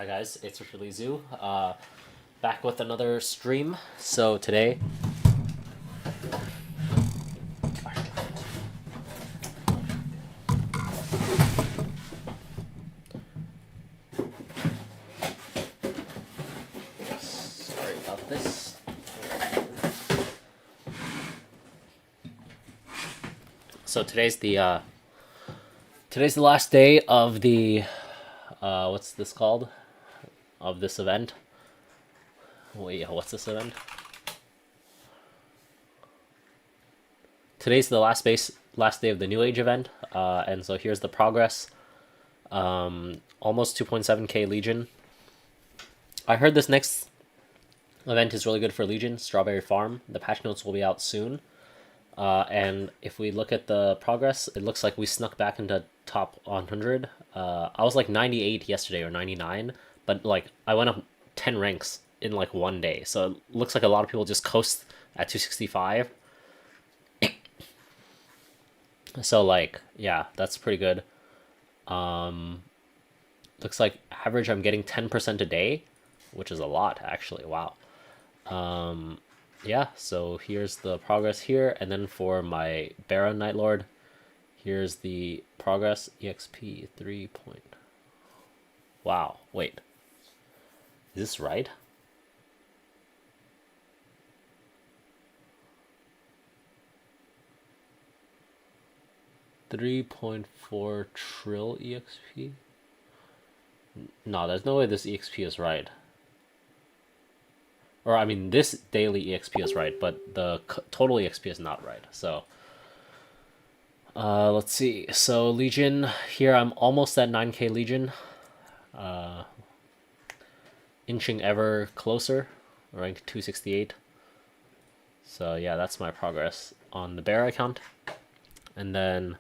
Hi guys, it's Richard Zoo. Back with another stream. So today, sorry about this. So today's the last day of the what's this called? Of this event. Wait, what's this event? Today's the last day of the New Age event, and so here's the progress. Almost 2.7k Legion. I heard this next event is really good for Legion, Strawberry Farm. The patch notes will be out soon. And if we look at the progress, it looks like we snuck back into top 100. I was like 98 yesterday or 99, but like I went up 10 ranks in like one day. So it looks like a lot of people just coast at 265. So like, yeah, that's pretty good. Looks like average I'm getting 10% a day, which is a lot actually. Wow. Yeah, so here's the progress here, and then for my Baron Nightlord, here's the progress. EXP 3 point. Wow, wait. Is this right? $3.4 trill EXP? No, there's no way this EXP is right. Or, I mean, this daily EXP is right, but the total EXP is not right. So, let's see. So, Legion, here I'm almost at 9k Legion. Inching ever closer, rank 268. So, yeah, that's my progress on the Bear account. And then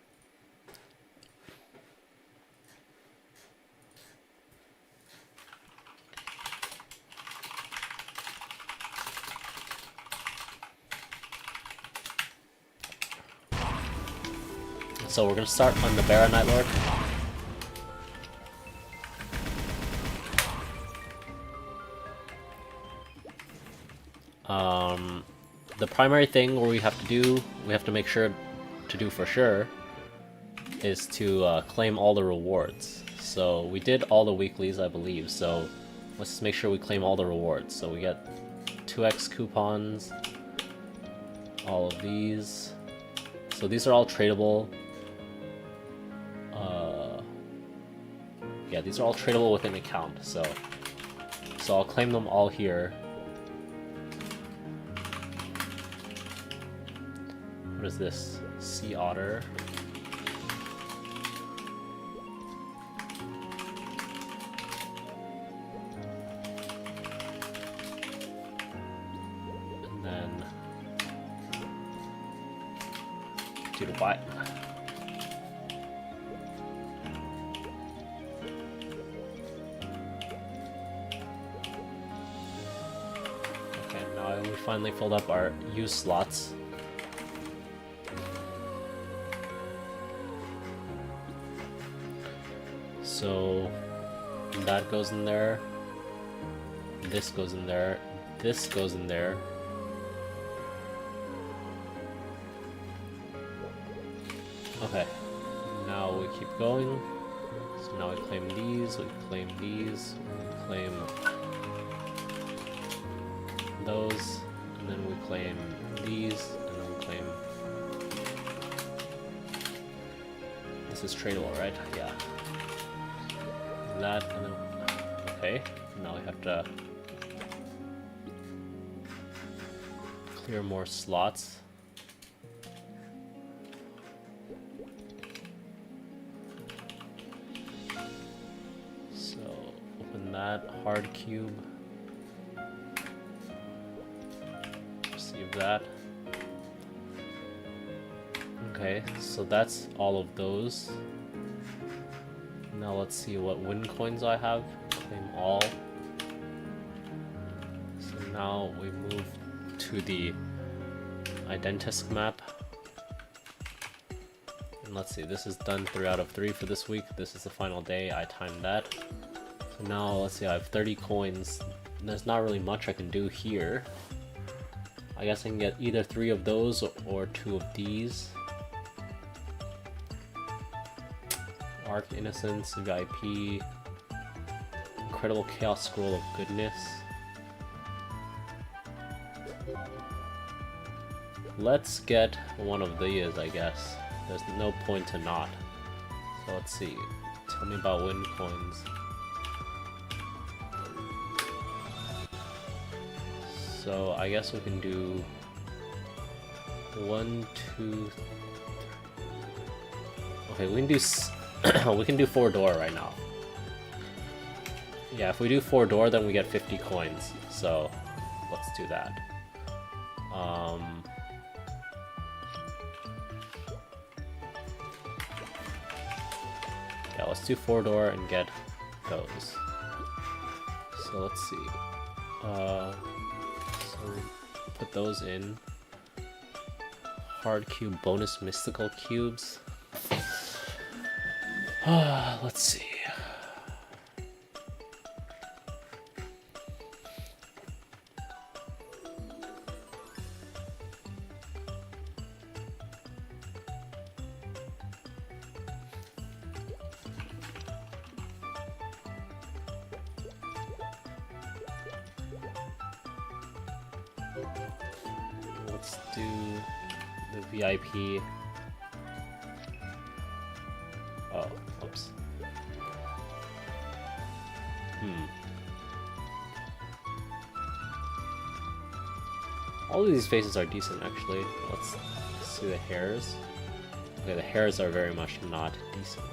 so we're gonna start on the Baron Nightlord. The primary thing we have to make sure to do for sure, is to claim all the rewards. So we did all the weeklies, I believe. So let's just make sure we claim all the rewards. So we get 2x coupons, all of these. So these are all tradable. Yeah, these are all tradable with an account. So I'll claim them all here. What is this? Sea Otter. And then Doodle Bite. Okay, now we finally filled up our use slots. So that goes in there, this goes in there, this goes in there. Okay, now we keep going. So now we claim these, we claim these, we claim those, and then we claim these, and then we claim... This is tradable, right? Yeah. That, and then okay, now we have to clear more slots. So open that hard cube, receive that. Okay, so that's all of those. Now let's see what win coins I have. Claim all. So now we move to the Identisk map. And let's see, this is done 3 out of 3 for this week. This is the final day. I timed that. So So now, let's see, I have 30 coins. There's not really much I can do here. I guess I can get either 3 of those or 2 of these. Arc Innocence, VIP, Incredible Chaos Scroll of Goodness. Let's get one of these, I guess. There's no point to not. So let's see. Tell me about win coins. So I guess we can do 1, 2. Okay, we can do we can do 4 door right now. Yeah, if we do 4 door, then we get 50 coins. So let's do that. Yeah, let's do 4 door and get those. So let's see. So put those in. Hard cube bonus mystical cubes. Let's see. Let's do the VIP. Oh, whoops. All of these faces are decent, actually. Let's see the hairs. Okay, the hairs are very much not decent.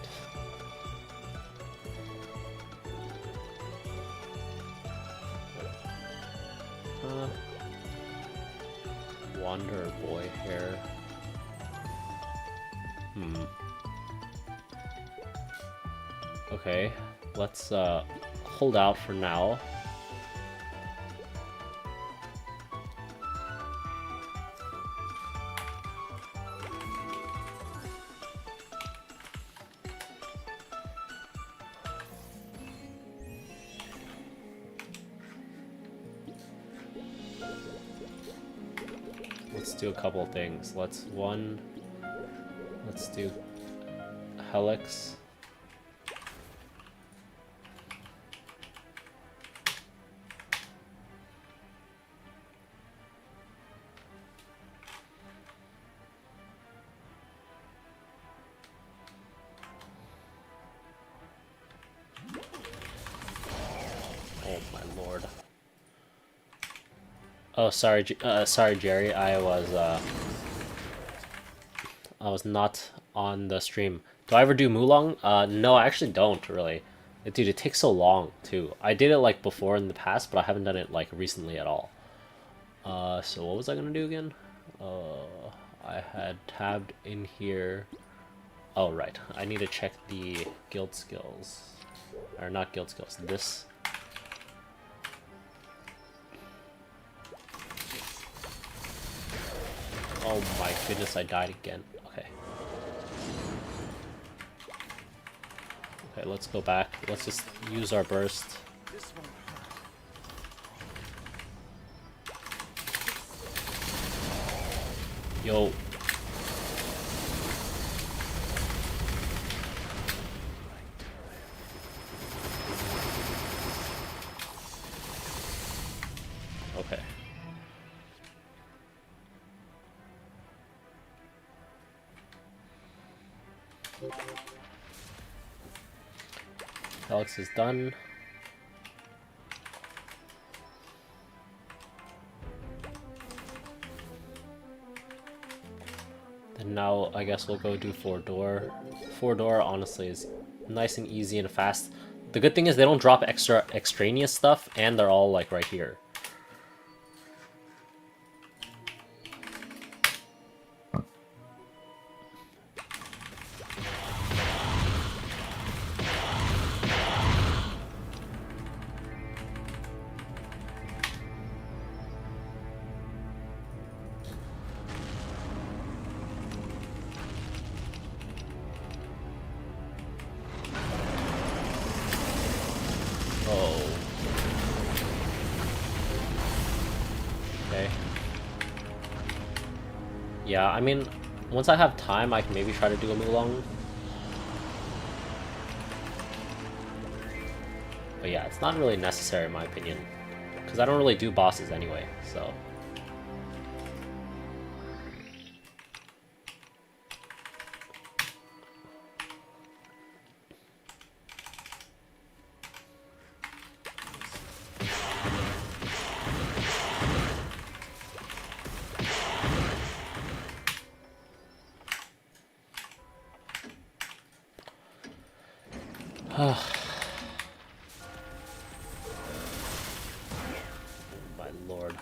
Wanderer boy hair. Okay, let's hold out for now. Let's do a couple things. Let's do Helix. Oh my lord. Oh, sorry, sorry, Jerry. I was not on the stream. Do I ever do Mulong? No, I actually don't really. Dude, it takes so long too. I did it like before in the past, but I haven't done it like recently at all. So what was I gonna do again? I had tabbed in here. Oh right, I need to check the guild skills, or not guild skills. This. Oh my goodness, I died again. Okay. Okay, let's go back. Let's just use our burst. Yo. Okay. Alex is done. And now I guess we'll go do 4 door. 4 door honestly is nice and easy and fast. The good thing is they don't drop extra extraneous stuff, and they're all like right here. Oh. Okay. Yeah, I mean, once I have time, I can maybe try to do a Mulong. But yeah, it's not really necessary in my opinion. Because I don't really do bosses anyway, so... My lord.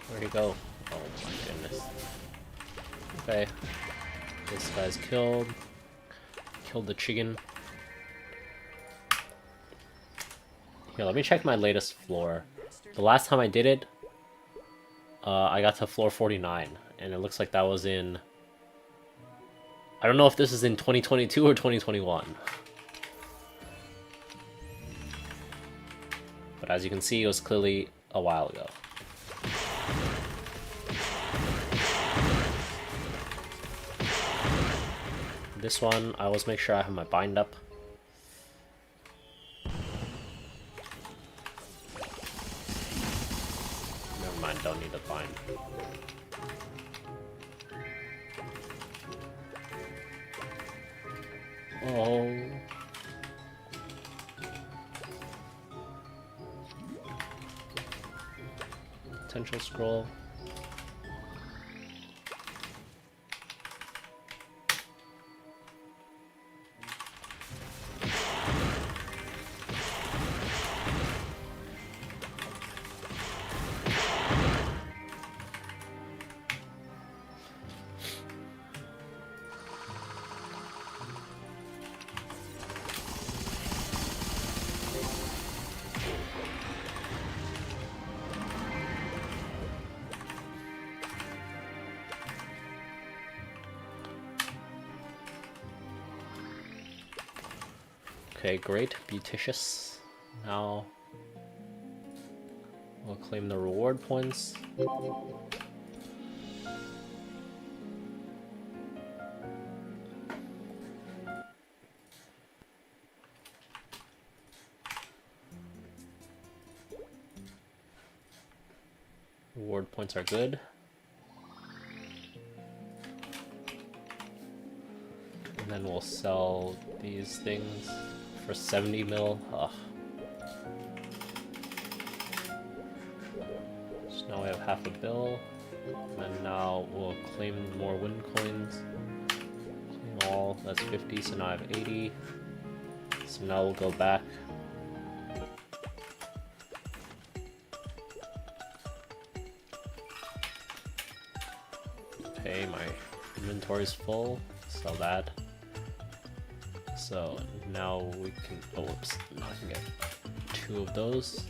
Where'd he go? Oh my goodness. Okay. This guy's killed. Killed the chicken. Here, let me check my latest floor. The last time I did it, I got to floor 49, and it looks like that was in... I don't know if this is in 2022 or 2021. But as you can see, it was clearly a while ago. This one, I always make sure I have my bind up. Never mind, don't need a bind. Oh. Potential scroll. Okay, great. Beauticious. Now we'll claim the reward points. Reward points are good. And then we'll sell these things for 70 mil. Ugh. So now we have half a bill. And now we'll claim more win coins. Claim all, that's 50, so now I have 80. So now we'll go back. Okay, my inventory's full. Sell that. So now we can, oh whoops, now I can get 2 of those.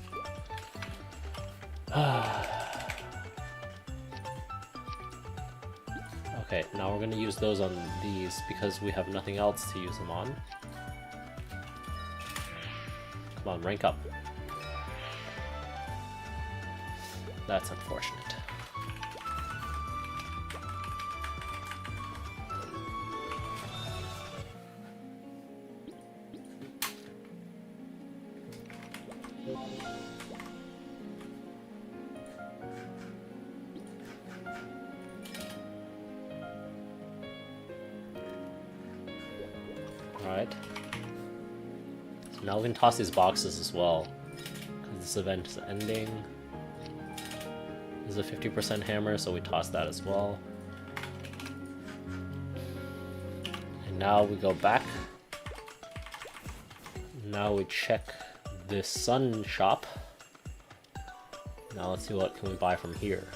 Okay, now we're gonna use those on these because we have nothing else to use them on. Come on, rank up. That's unfortunate. Alright. So now we can toss these boxes as well. Because this event is ending. There's a 50% hammer, so we toss that as well. And now we go back. Now we check this sun shop. Now let's see what can we buy from here.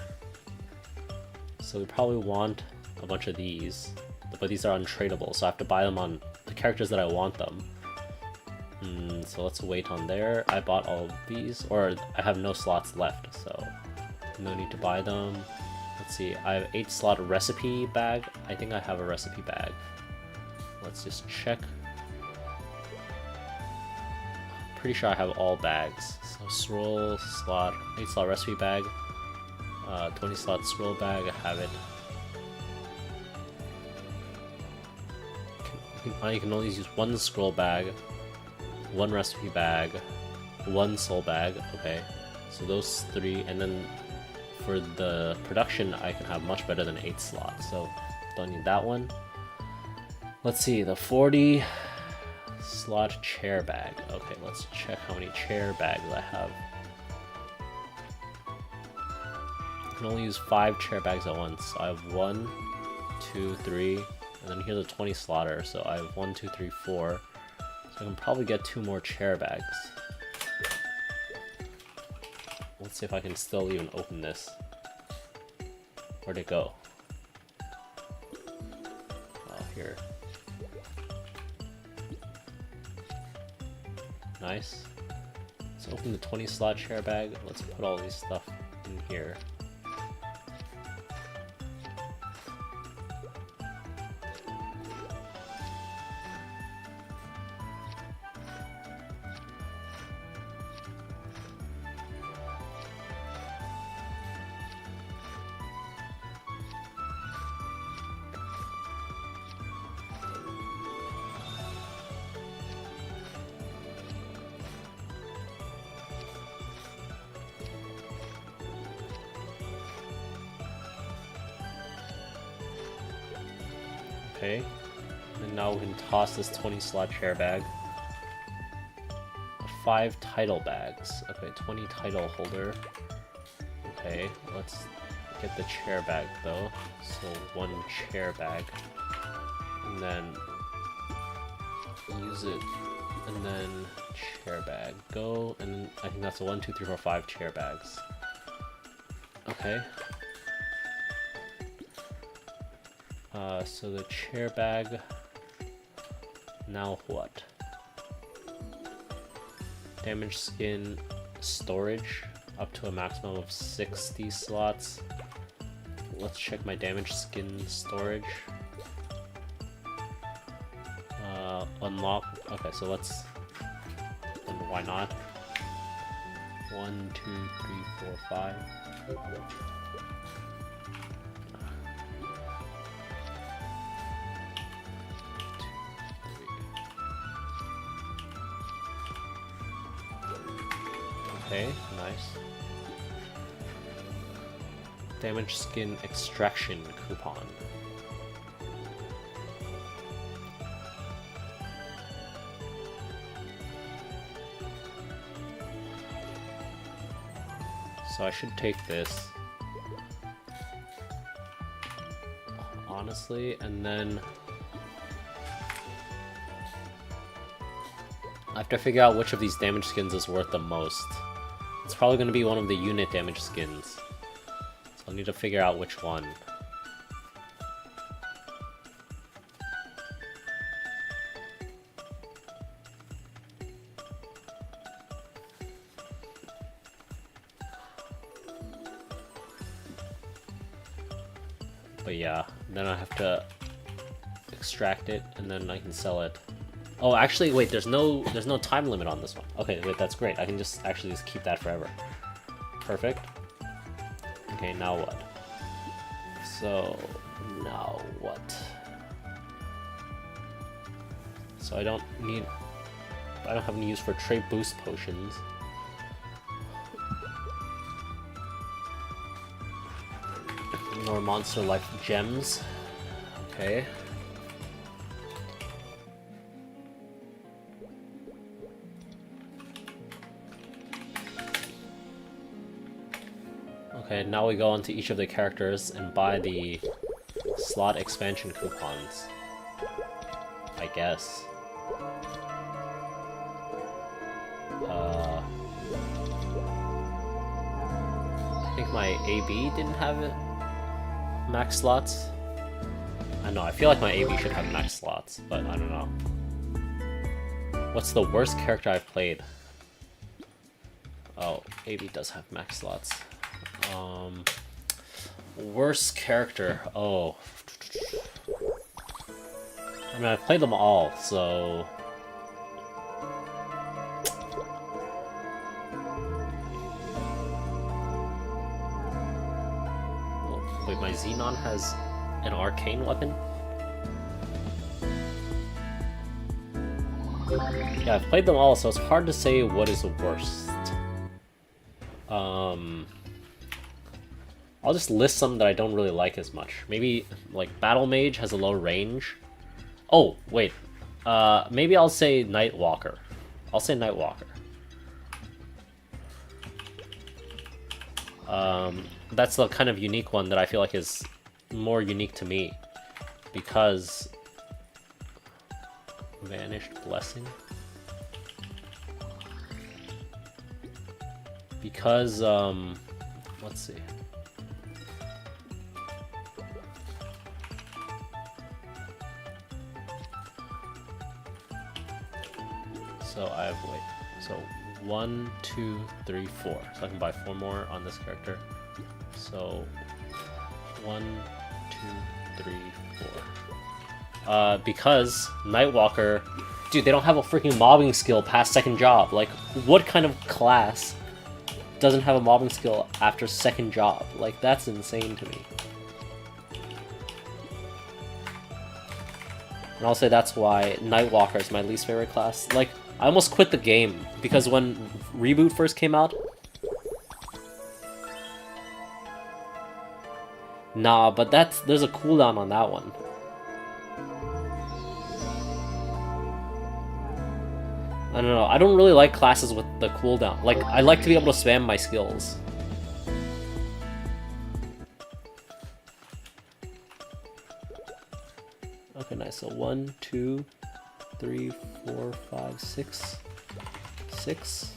So we probably want a bunch of these, but these are untradeable, so I have to buy them on the characters that I want them. So let's wait on there. I bought all of these, or I have no slots left, so no need to buy them. Let's see, I have 8 slot recipe bag. I think I have a recipe bag. Let's just check. Pretty sure I have all bags. So scroll slot, 8 slot recipe bag, 20 slot scroll bag, I have it. You can only use 1 scroll bag, 1 recipe bag, 1 soul bag. Okay, so those 3, and then for the production I can have much better than 8 slots, so don't need that one. Let's see, the 40 slot chair bag. Okay, let's check how many chair bags I have. I can only use 5 chair bags at once. So I have 1, 2, 3, and then here's a 20 slotter, so I have 1, 2, 3, 4. So I can probably get 2 more chair bags. Let's see if I can still even open this. Where'd it go? Oh, here. Nice. Let's open the 20 slot chair bag. Let's put all these stuff in here. Okay, and now we can toss this 20 slot chair bag. 5 title bags. Okay, 20 title holder. Okay, let's get the chair bag though. So 1 chair bag. And then use it. And then chair bag. Go, and then I think that's a 1, 2, 3, 4, 5 chair bags. Okay. So the chair bag, now what? Damage skin storage, up to a maximum of 60 slots. Let's check my damage skin storage. Unlock, okay, so let's, why not? 1, 2, 3, 4, 5. Okay, nice. Damage skin extraction coupon. So I should take this, honestly, and then I have to figure out which of these damage skins is worth the most. It's probably going to be one of the unit damage skins, so I'll need to figure out which one. But yeah, then I have to extract it, and then I can sell it. Oh, actually, wait, there's no time limit on this one. Okay, wait, that's great. I can just keep that forever. Perfect. Okay, now what? So, now what? So I don't have any use for trait boost potions. More monster life gems. Okay. Okay, now we go on to each of the characters and buy the slot expansion coupons, I guess. I think my AB didn't have it. Max slots? I know, I feel like my AB should have max slots, but I don't know. What's the worst character I've played? Oh, AB does have max slots. Worst character. Oh. I mean, I've played them all, so... Oh, wait, my Xenon has an arcane weapon? Yeah, I've played them all, so it's hard to say what is the worst. I'll just list some that I don't really like as much. Maybe, like, Battle Mage has a low range. Oh, wait. Maybe I'll say Nightwalker. I'll say Nightwalker. That's the kind of unique one that I feel like is more unique to me. Because... Vanished Blessing? Because, let's see. So I have, wait, so 1, 2, 3, 4. So I can buy 4 more on this character. So 1, 2, 3, 4. Because Nightwalker, dude, they don't have a freaking mobbing skill past second job. Like, what kind of class doesn't have a mobbing skill after second job? Like, that's insane to me. And I'll say that's why Nightwalker is my least favorite class. Like, I almost quit the game because when Reboot first came out... Nah, but there's a cooldown on that one. I don't know, I don't really like classes with the cooldown. Like, I like to be able to spam my skills. Okay, nice. So 1, 2, 3, 4, 5, 6. 6.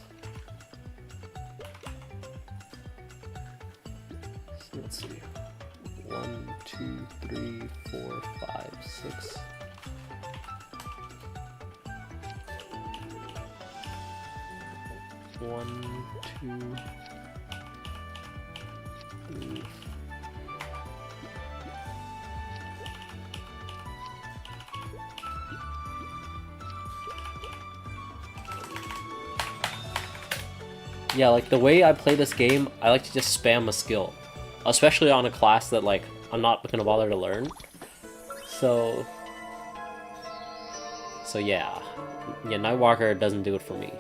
So let's see. 1, 2, 3, 4, 5, 6. One, two, three. Yeah, like the way I play this game, I like to just spam a skill, especially on a class that like I'm not gonna bother to learn. So yeah, Nightwalker doesn't do it for me.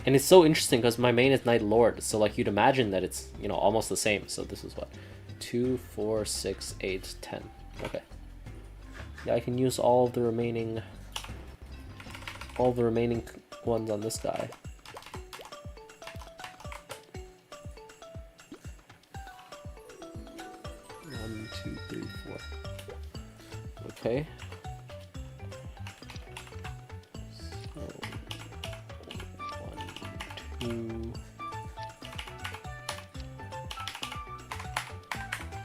And it's so interesting because my main is Night Lord, so like you'd imagine that it's, you know, almost the same. So this is what? 2, 4, 6, 8, 10. Okay. Yeah, I can use all the remaining ones on this guy. One, 2, 3, 4. Okay.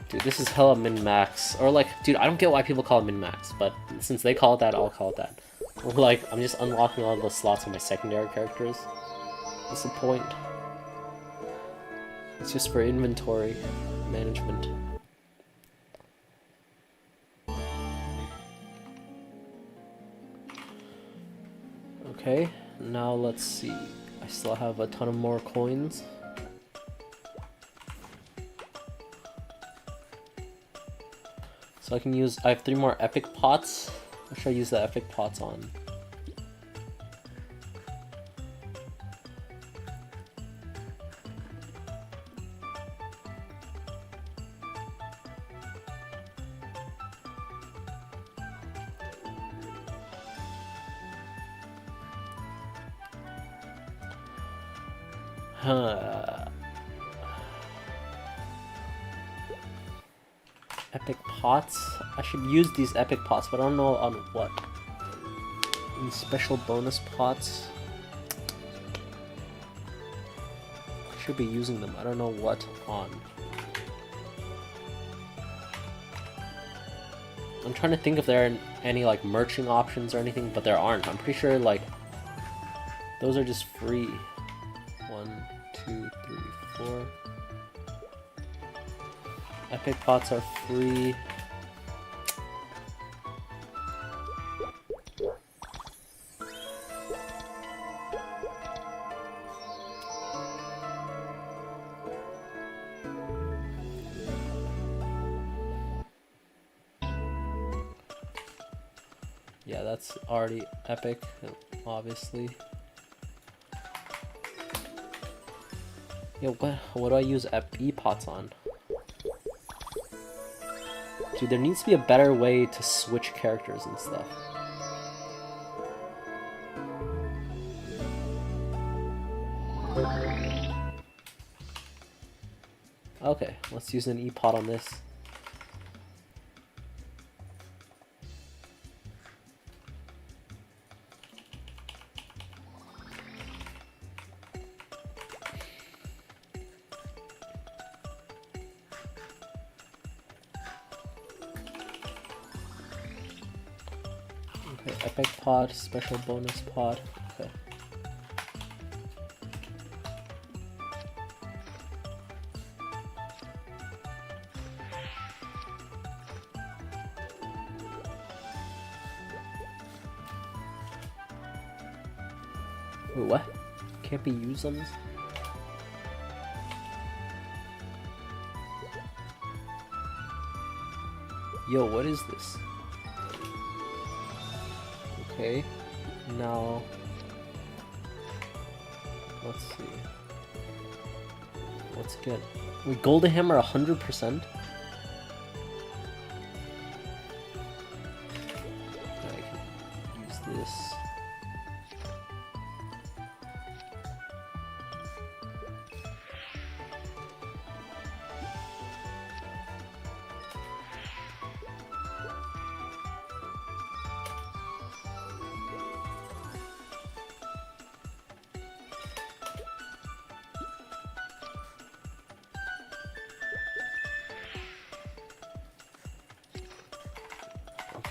Dude, this is hella min-max. Or like, dude, I don't get why people call it min-max, but since they call it that, I'll call it that. Or like, I'm just unlocking all the slots on my secondary characters. What's the point? It's just for inventory management. Okay, now let's see. I still have a ton of more coins. So I can use, I have 3 more epic pots. What should I use the epic pots on? Epic pots? I should use these epic pots, but I don't know on what. And special bonus pots? I should be using them. I don't know what on. I'm trying to think if there are any like merching options or anything, but there aren't. I'm pretty sure like those are just free. Epic pots are free. Yeah, that's already epic, obviously. Yo, what do I use E-pots on? Dude, there needs to be a better way to switch characters and stuff. Okay, let's use an E-pot on this. Okay, epic pod, special bonus pod. Okay. Wait, what? Can't be used on this? Yo, what is this? Okay, now let's see. Let's get. Wait, Golden Hammer 100%? I can use this.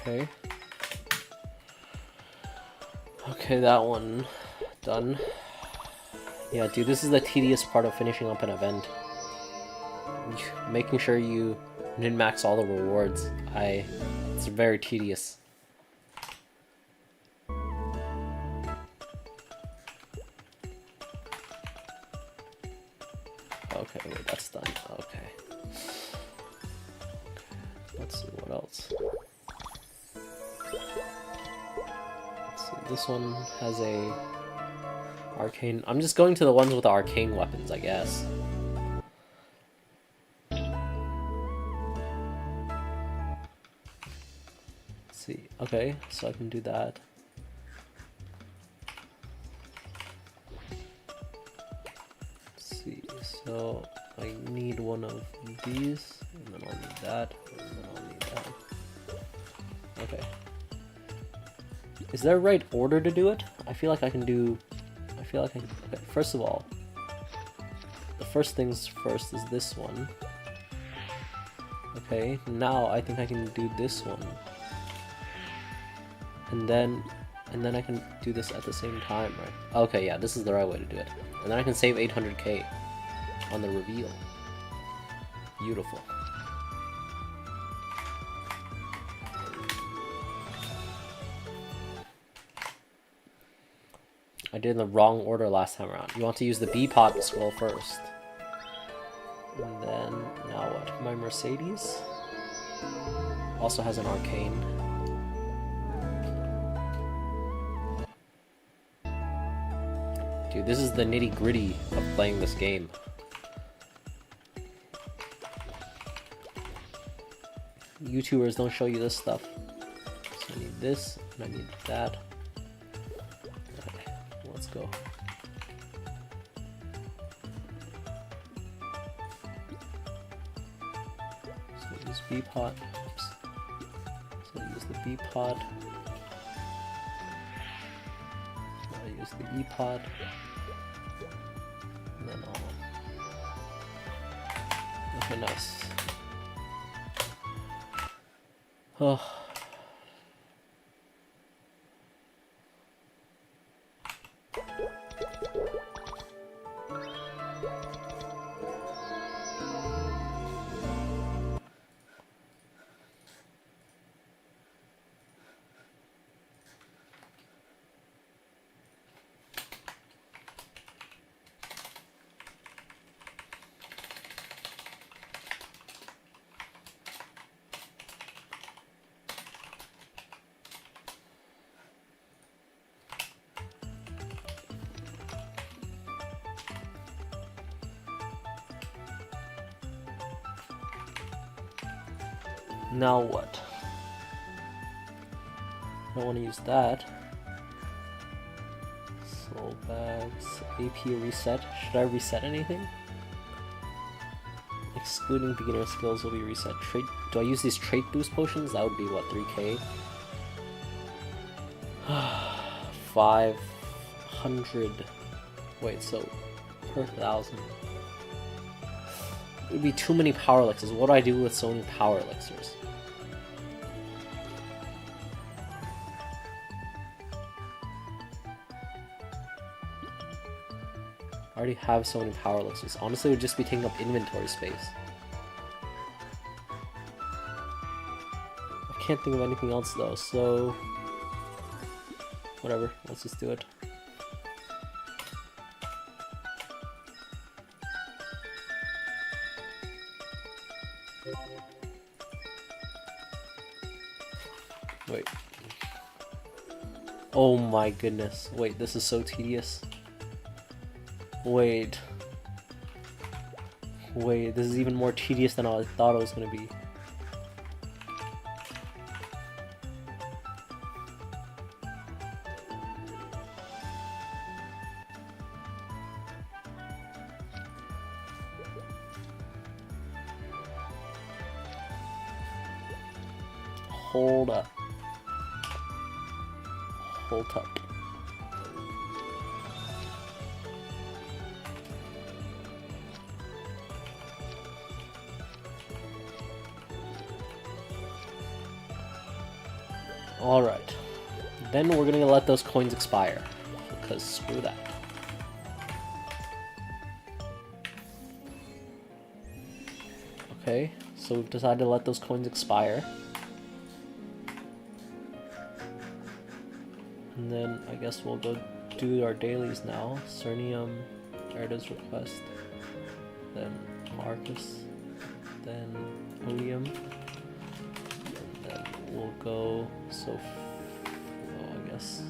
Okay. Okay, that one done. Yeah, dude, this is the tedious part of finishing up an event. Making sure you min-max all the rewards. It's very tedious. Okay, wait, that's done. Okay. Let's see, what else? This one has a arcane. I'm just going to the ones with the arcane weapons, I guess. Let's see. Okay, so I can do that. Let's see. So I need one of these, and then I'll need that, and then I'll need that. Okay. Is there a right order to do it? I feel like I can do... Okay, first of all, the first things first is this one. Okay, now I think I can do this one. And then I can do this at the same time, right? Okay, yeah, this is the right way to do it. And then I can save 800k on the reveal. Beautiful. I did in the wrong order last time around. You want to use the B-pot scroll first. And then, now what? My Mercedes also has an arcane. Dude, this is the nitty-gritty of playing this game. YouTubers don't show you this stuff. So I need this, and I need that. Let's go. So use B-pot. Oops. So use the B-pot. I use the E-pot. And then okay, nice. Oh. Now what? I don't want to use that. Soul bags, AP reset. Should I reset anything? Excluding beginner skills will be reset. Trait. Do I use these trait boost potions? That would be what, 3k? 500. Wait, so per 1,000. It would be too many power elixirs. What do I do with so many power elixirs? I already have so many power elixirs. Honestly, it would just be taking up inventory space. I can't think of anything else though, so whatever, let's just do it. Wait. Oh my goodness. Wait, this is so tedious. Wait, this is even more tedious than I thought it was going to be. Hold up. Hold up. Alright, then we're gonna let those coins expire, because screw that. Okay, so we've decided to let those coins expire. And then I guess we'll go do our dailies now. Cernium, Erda's request, then Marcus, then Odium. We'll go, so, I guess.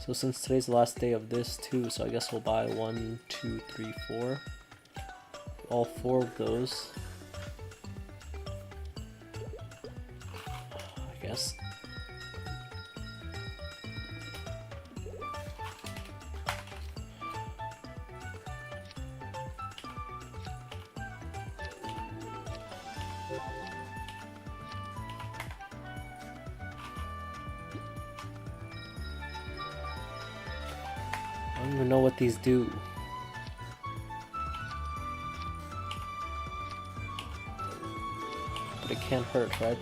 So since today's the last day of this too, so I guess we'll buy 1, 2, 3, 4. All 4 of those. I guess. I don't even know what these do. But it can't hurt, right?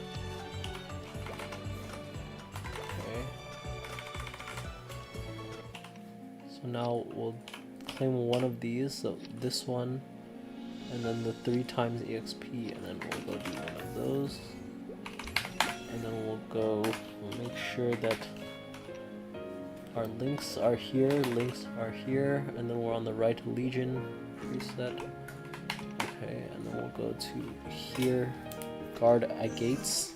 Okay. So now we'll claim one of these, so this one, and then the 3 times EXP, and then we'll go do one of those. And then we'll make sure that our links are here, and then we're on the right Legion preset. Okay, and then we'll go to here, guard agates.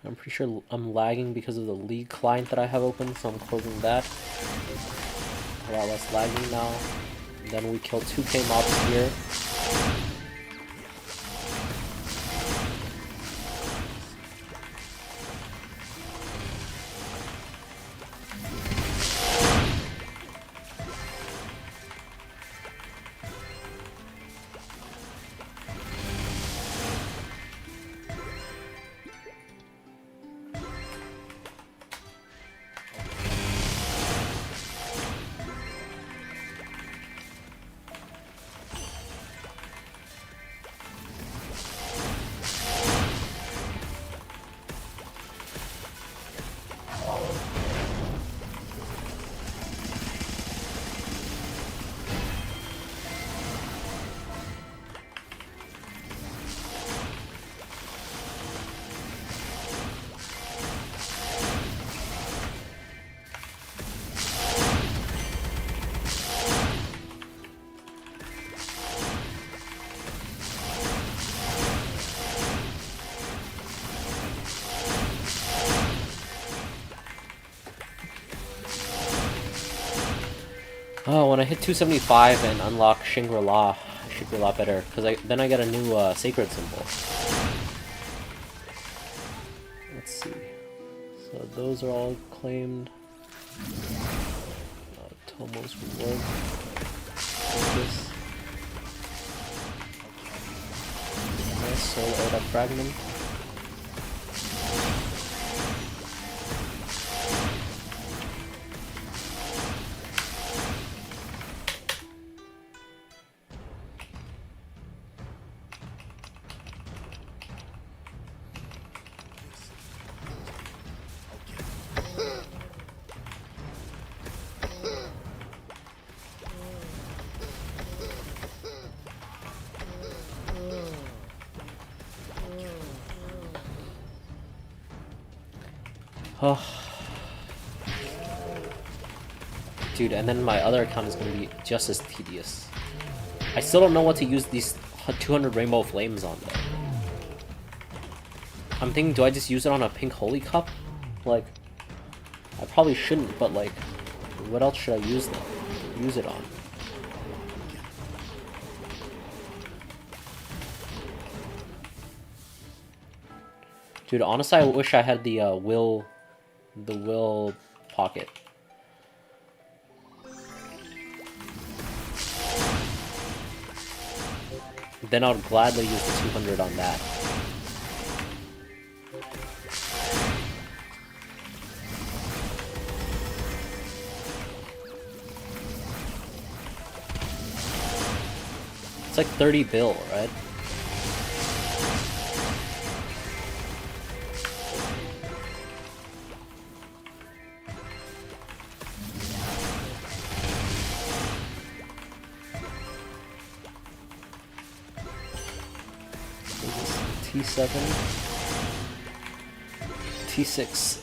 I'm pretty sure I'm lagging because of the League client that I have open, so I'm closing that. A lot less lagging now. And then we kill 2k mobs here. Oh, when I hit 275 and unlock Shangri-La, I should be a lot better, because then I get a new sacred symbol. Let's see. So those are all claimed. Tomo's reward. This. Nice soul Erda fragment. Oh. Dude, and then my other account is going to be just as tedious. I still don't know what to use these 200 rainbow flames on though. I'm thinking, do I just use it on a pink holy cup? Like, I probably shouldn't, but like, what else should I use it on? Dude, honestly, I wish I had the will pocket. Then I would gladly use the 200 on that. It's like 30 bill, right? T7, T6.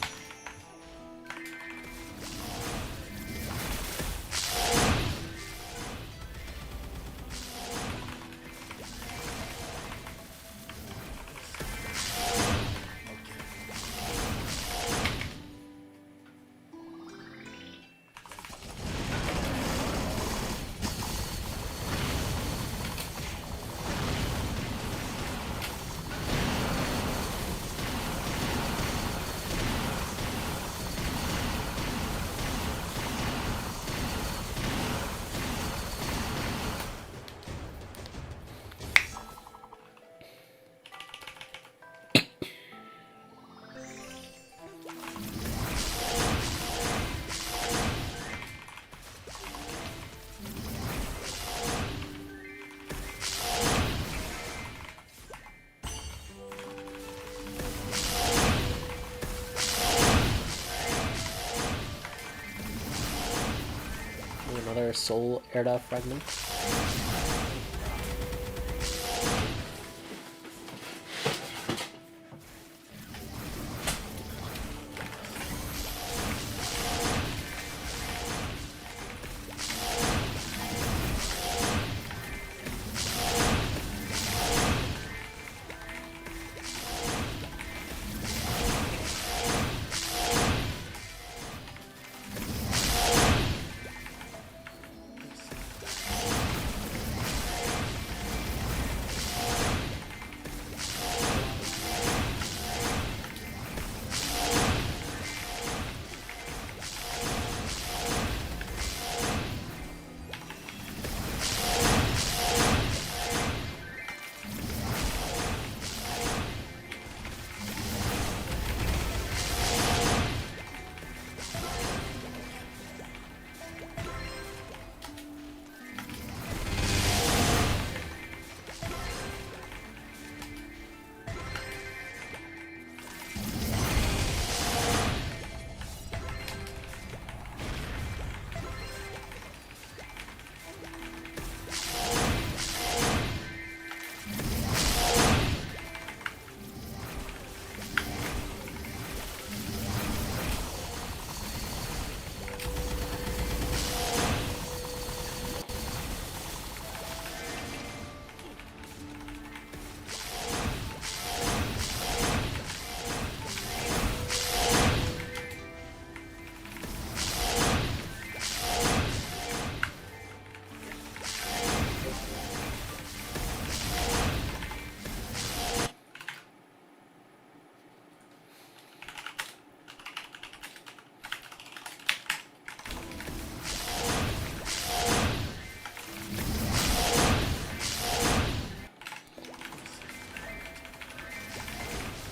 Another soul Erda fragment.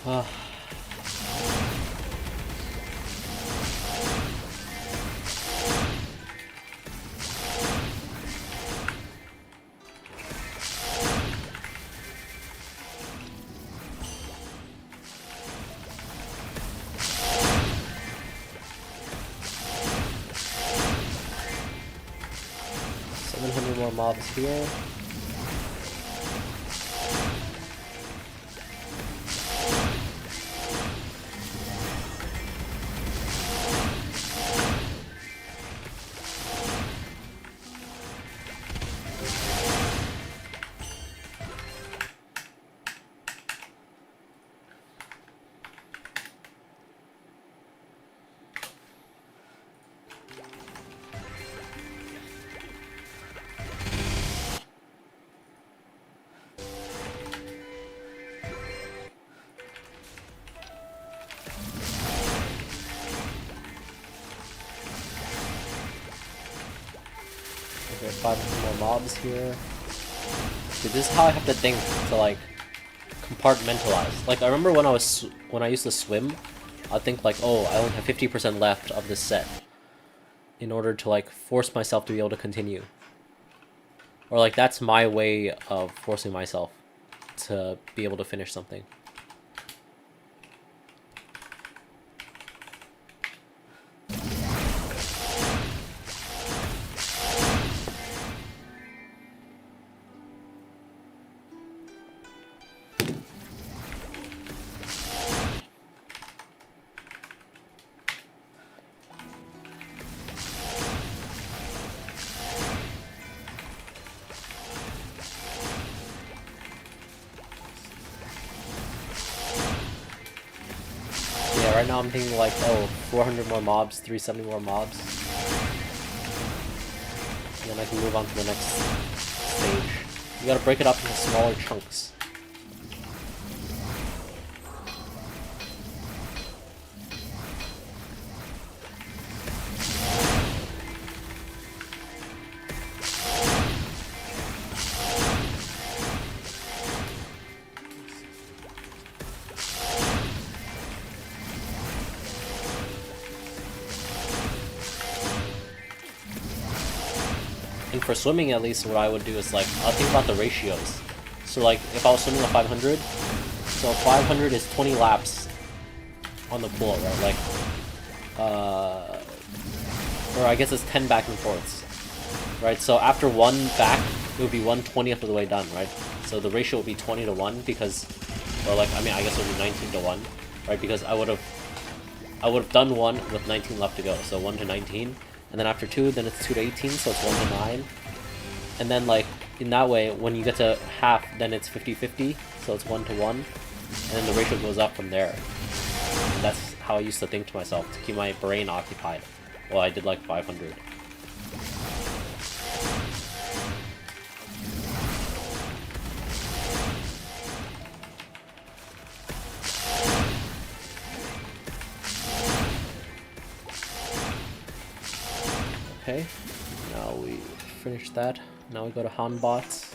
Ah. More mobs here. Okay, 5 more mobs here. Dude, this is how I have to think to like compartmentalize. Like I remember when I used to swim, I'd think like, oh, I only have 50% left of this set, in order to like force myself to be able to continue. Or like that's my way of forcing myself to be able to finish something. Right now I'm thinking like, oh, 400 more mobs, 370 more mobs. And then I can move on to the next stage. You gotta break it up into smaller chunks. For swimming, at least, what I would do is like I'll think about the ratios. So like if I was swimming a 500, so 500 is 20 laps on the pool, right? Like or I guess it's 10 back and forths, right? So after one back, it would be 1/20th of the way done, right? So the ratio would be 20 to 1 because, or like I mean I guess it would be 19 to 1, right? Because I would have done one with 19 left to go, so 1 to 19. And then after 2, then it's 2 to 18, so it's 1 to 9. And then, like, in that way, when you get to half, then it's 50-50, so it's 1 to 1. And then the ratio goes up from there. And that's how I used to think to myself, to keep my brain occupied. Well, I did like 500. Okay, now we finish that. Now we go to Hanbots.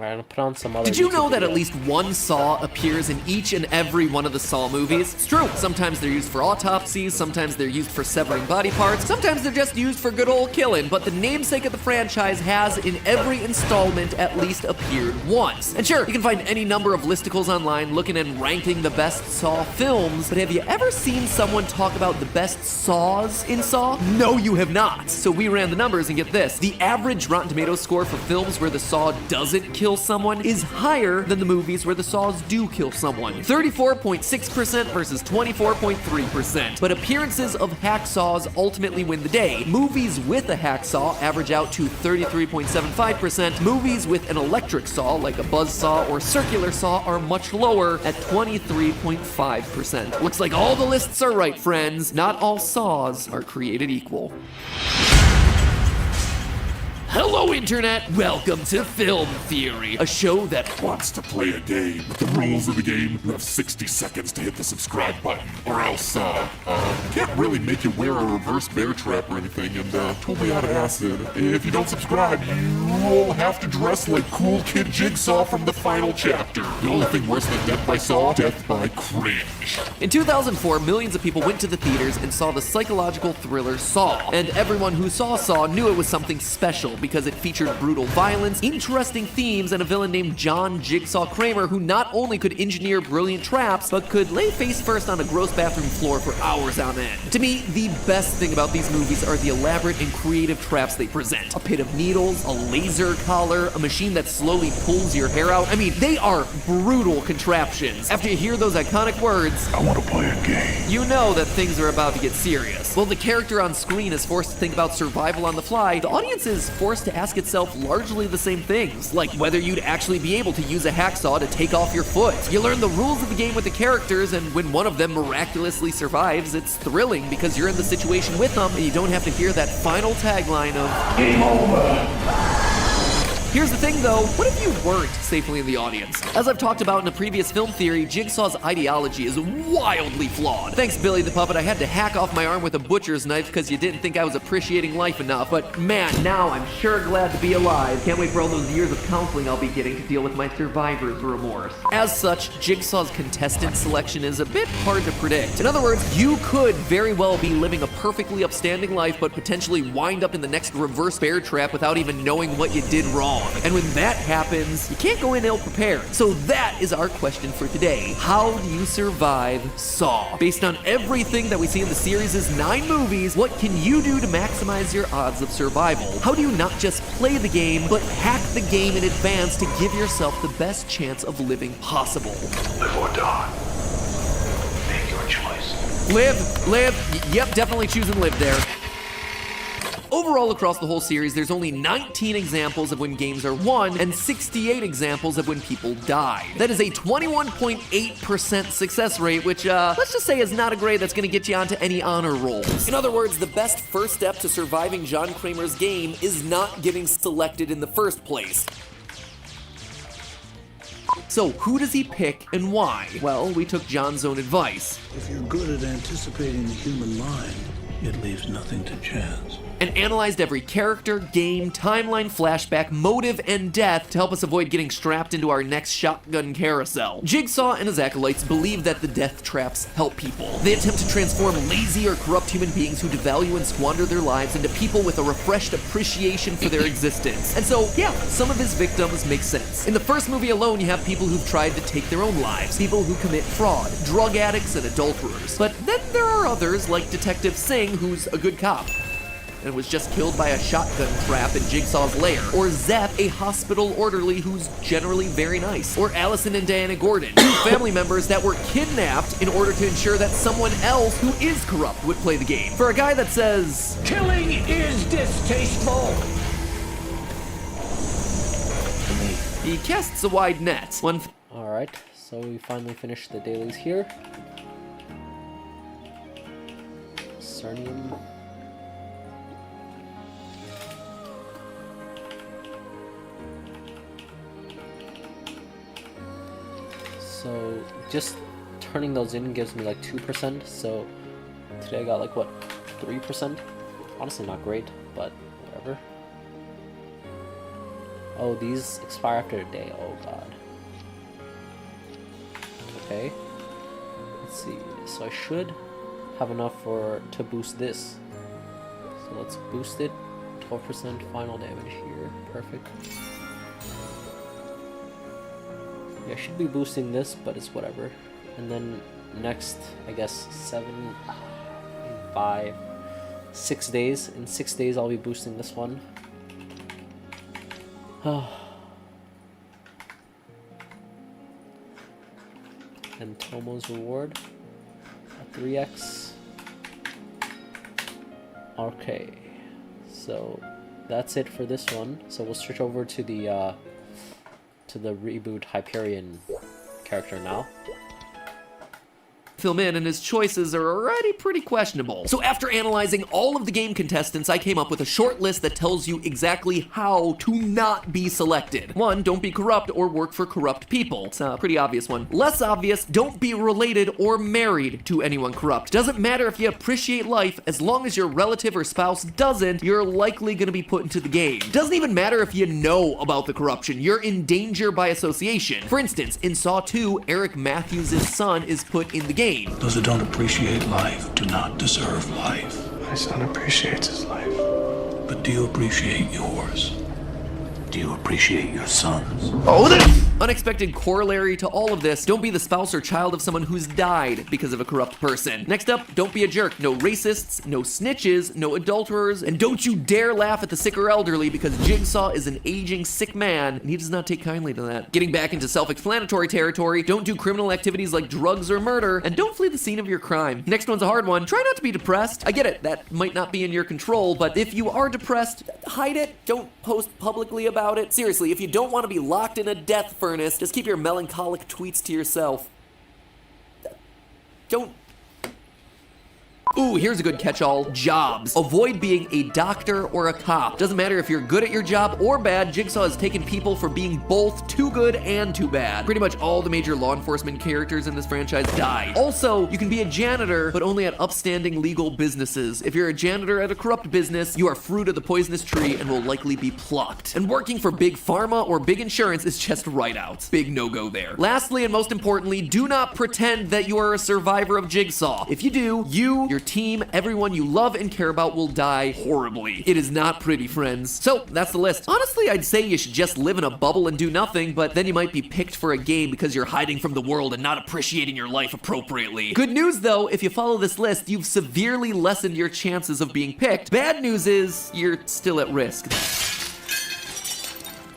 Alright, I'll put on some other Did you know YouTube that at video. least one saw appears in each and every one of the Saw movies? It's true. Sometimes they're used for autopsies, sometimes they're used for severing body parts, sometimes they're just used for good old killing, but the namesake of the franchise has, in every installment, at least appeared once. And sure, you can find any number of listicles online looking and ranking the best Saw films, but have you ever seen someone talk about the best Saws in Saw? No, you have not. So we ran the numbers and get this. The average Rotten Tomatoes score for films where the Saw doesn't kill someone is higher than the movies where the Saws do kill someone. 34.6% versus 24.3%. But appearances of hacksaws ultimately win the day. Movies with a hacksaw average out to 33.75%. Movies with an electric saw, like a buzz saw or circular saw, are much lower at 23.5%. Looks like all the lists are right, friends. Not all saws are created equal. Hello, Internet! Welcome to Film Theory, a show that Wants to play a game. With the rules of the game, you have 60 seconds to hit the subscribe button, or else, can't really make you wear a reverse bear trap or anything, and, totally out of acid. If you don't subscribe, you'll have to dress like Cool Kid Jigsaw from the final chapter. The only thing worse than death by Saw, death by cringe. In 2004, millions of people went to the theaters and saw the psychological thriller Saw. And everyone who saw Saw knew it was something special because it featured brutal violence, interesting themes, and a villain named John Jigsaw Kramer who not only could engineer brilliant traps, but could lay face first on a gross bathroom floor for hours on end. To me, the best thing about these movies are the elaborate and creative traps they present. A pit of needles, a laser collar, a machine that slowly pulls your hair out. I mean, they are brutal contraptions. After you hear those iconic words, I want to play a game. you know that things are about to get serious. While the character on screen is forced to think about survival on the fly, the audience is forced to ask itself largely the same things, like whether you'd actually be able to use a hacksaw to take off your foot. You learn the rules of the game with the characters, and when one of them miraculously survives, it's thrilling because you're in the situation with them, and you don't have to hear that final tagline of Game over. Here's the thing though, what if you weren't safely in the audience? As I've talked about in a previous film theory, Jigsaw's ideology is wildly flawed. Thanks, Billy the Puppet, I had to hack off my arm with a butcher's knife because you didn't think I was appreciating life enough, but man, now I'm sure glad to be alive. Can't wait for all those years of counseling I'll be getting to deal with my survivor's remorse. As such, Jigsaw's contestant selection is a bit hard to predict. In other words, you could very well be living a perfectly upstanding life, but potentially wind up in the next reverse bear trap without even knowing what you did wrong. And when that happens, you can't go in ill-prepared. So that is our question for today. How do you survive Saw? Based on everything that we see in the series' 9 movies, what can you do to maximize your odds of survival? How do you not just play the game, but hack the game in advance to give yourself the best chance of living possible? Live or die. Make your choice. Live. Yep, definitely choosing live there. Overall, across the whole series, there's only 19 examples of when games are won and 68 examples of when people died. That is a 21.8% success rate, which, let's just say is not a grade that's gonna get you onto any honor rolls. In other words, the best first step to surviving John Kramer's game is not getting selected in the first place. So who does he pick and why? Well, we took John's own advice. If you're good at anticipating the human mind, it leaves nothing to chance. And analyzed every character, game, timeline, flashback, motive, and death to help us avoid getting strapped into our next shotgun carousel. Jigsaw and his acolytes believe that the death traps help people. They attempt to transform lazy or corrupt human beings who devalue and squander their lives into people with a refreshed appreciation for their existence. And so, yeah, some of his victims make sense. In the first movie alone, you have people who've tried to take their own lives, people who commit fraud, drug addicts, and adulterers. But then there are others, like Detective Singh, who's a good cop and was just killed by a shotgun trap in Jigsaw's lair. Or Zep, a hospital orderly who's generally very nice. Or Allison and Diana Gordon, two family members that were kidnapped in order to ensure that someone else who is corrupt would play the game. For a guy that says, Killing is distasteful. he casts a wide net. Alright, so we finally finished the dailies here. Cernium. So just turning those in gives me like 2%, so today I got like what, 3%? Honestly not great, but whatever. Oh, these expire after a day. Oh god. Okay. Let's see. So I should have enough to boost this. So let's boost it. 12% final damage here. Perfect. Yeah, I should be boosting this, but it's whatever. And then next, I guess 6 days. In 6 days, I'll be boosting this one. And Tomo's reward at 3x. Okay, so that's it for this one. So we'll switch over to the Reboot Hyperion character now. Film in, and his choices are already pretty questionable. So after analyzing all of the game contestants, I came up with a short list that tells you exactly how to not be selected. 1, don't be corrupt or work for corrupt people. It's a pretty obvious one. Less obvious, don't be related or married to anyone corrupt. Doesn't matter if you appreciate life, as long as your relative or spouse doesn't, you're likely gonna be put into the game. Doesn't even matter if you know about the corruption, you're in danger by association. For instance, in Saw 2, Eric Matthews' son is put in the game. Those who don't appreciate life do not deserve life. My son appreciates his life. But do you appreciate yours? Do you appreciate your sons? Unexpected corollary to all of this, don't be the spouse or child of someone who's died because of a corrupt person. Next up, don't be a jerk. No racists, no snitches, no adulterers, and don't you dare laugh at the sick or elderly because Jigsaw is an aging sick man and he does not take kindly to that. Getting back into self-explanatory territory, don't do criminal activities like drugs or murder, and don't flee the scene of your crime. Next one's a hard one. Try not to be depressed. I get it, that might not be in your control, but if you are depressed, hide it. Don't post publicly about it. Seriously, if you don't want to be locked in a death furnace, just keep your melancholic tweets to yourself. Don't... Ooh, here's a good catch-all. Jobs. Avoid being a doctor or a cop. Doesn't matter if you're good at your job or bad, Jigsaw has taken people for being both too good and too bad. Pretty much all the major law enforcement characters in this franchise die. Also, you can be a janitor, but only at upstanding legal businesses. If you're a janitor at a corrupt business, you are fruit of the poisonous tree and will likely be plucked. And working for big pharma or big insurance is just right out. Big no-go there. Lastly, and most importantly, do not pretend that you are a survivor of Jigsaw. If you do, your team, everyone you love and care about will die horribly. It is not pretty, friends. So, that's the list. Honestly, I'd say you should just live in a bubble and do nothing, but then you might be picked for a game because you're hiding from the world and not appreciating your life appropriately. Good news, though, if you follow this list, you've severely lessened your chances of being picked. Bad news is, you're still at risk.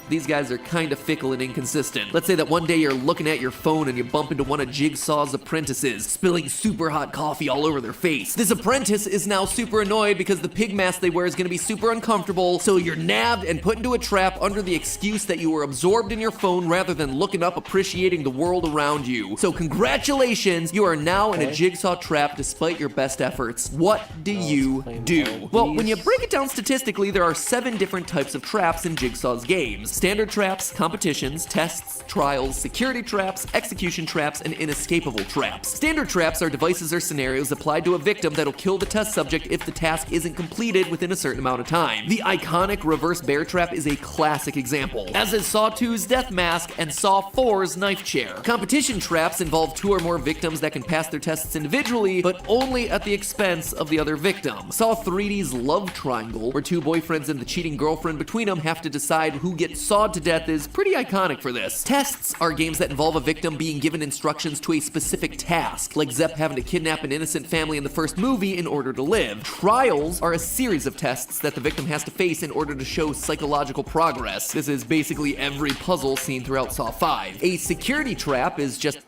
These guys are kinda fickle and inconsistent. Let's say that one day you're looking at your phone and you bump into one of Jigsaw's apprentices, spilling super hot coffee all over their face. This apprentice is now super annoyed because the pig mask they wear is gonna be super uncomfortable, so you're nabbed and put into a trap under the excuse that you were absorbed in your phone rather than looking up, appreciating the world around you. So congratulations, you are now in a Jigsaw trap despite your best efforts. What do you do? Well, when you break it down statistically, there are 7 different types of traps in Jigsaw's games. Standard traps, competitions, tests, trials, security traps, execution traps, and inescapable traps. Standard traps are devices or scenarios applied to a victim that'll kill the test subject if the task isn't completed within a certain amount of time. The iconic reverse bear trap is a classic example, as is Saw 2's death mask and Saw 4's knife chair. Competition traps involve 2 or more victims that can pass their tests individually, but only at the expense of the other victim. Saw 3D's love triangle, where 2 boyfriends and the cheating girlfriend between them have to decide who gets sawed to death, is pretty iconic for this. Tests are games that involve a victim being given instructions to a specific task, like Zepp having to kidnap an innocent family in the first movie in order to live. Trials are a series of tests that the victim has to face in order to show psychological progress. This is basically every puzzle seen throughout Saw 5. A security trap is just...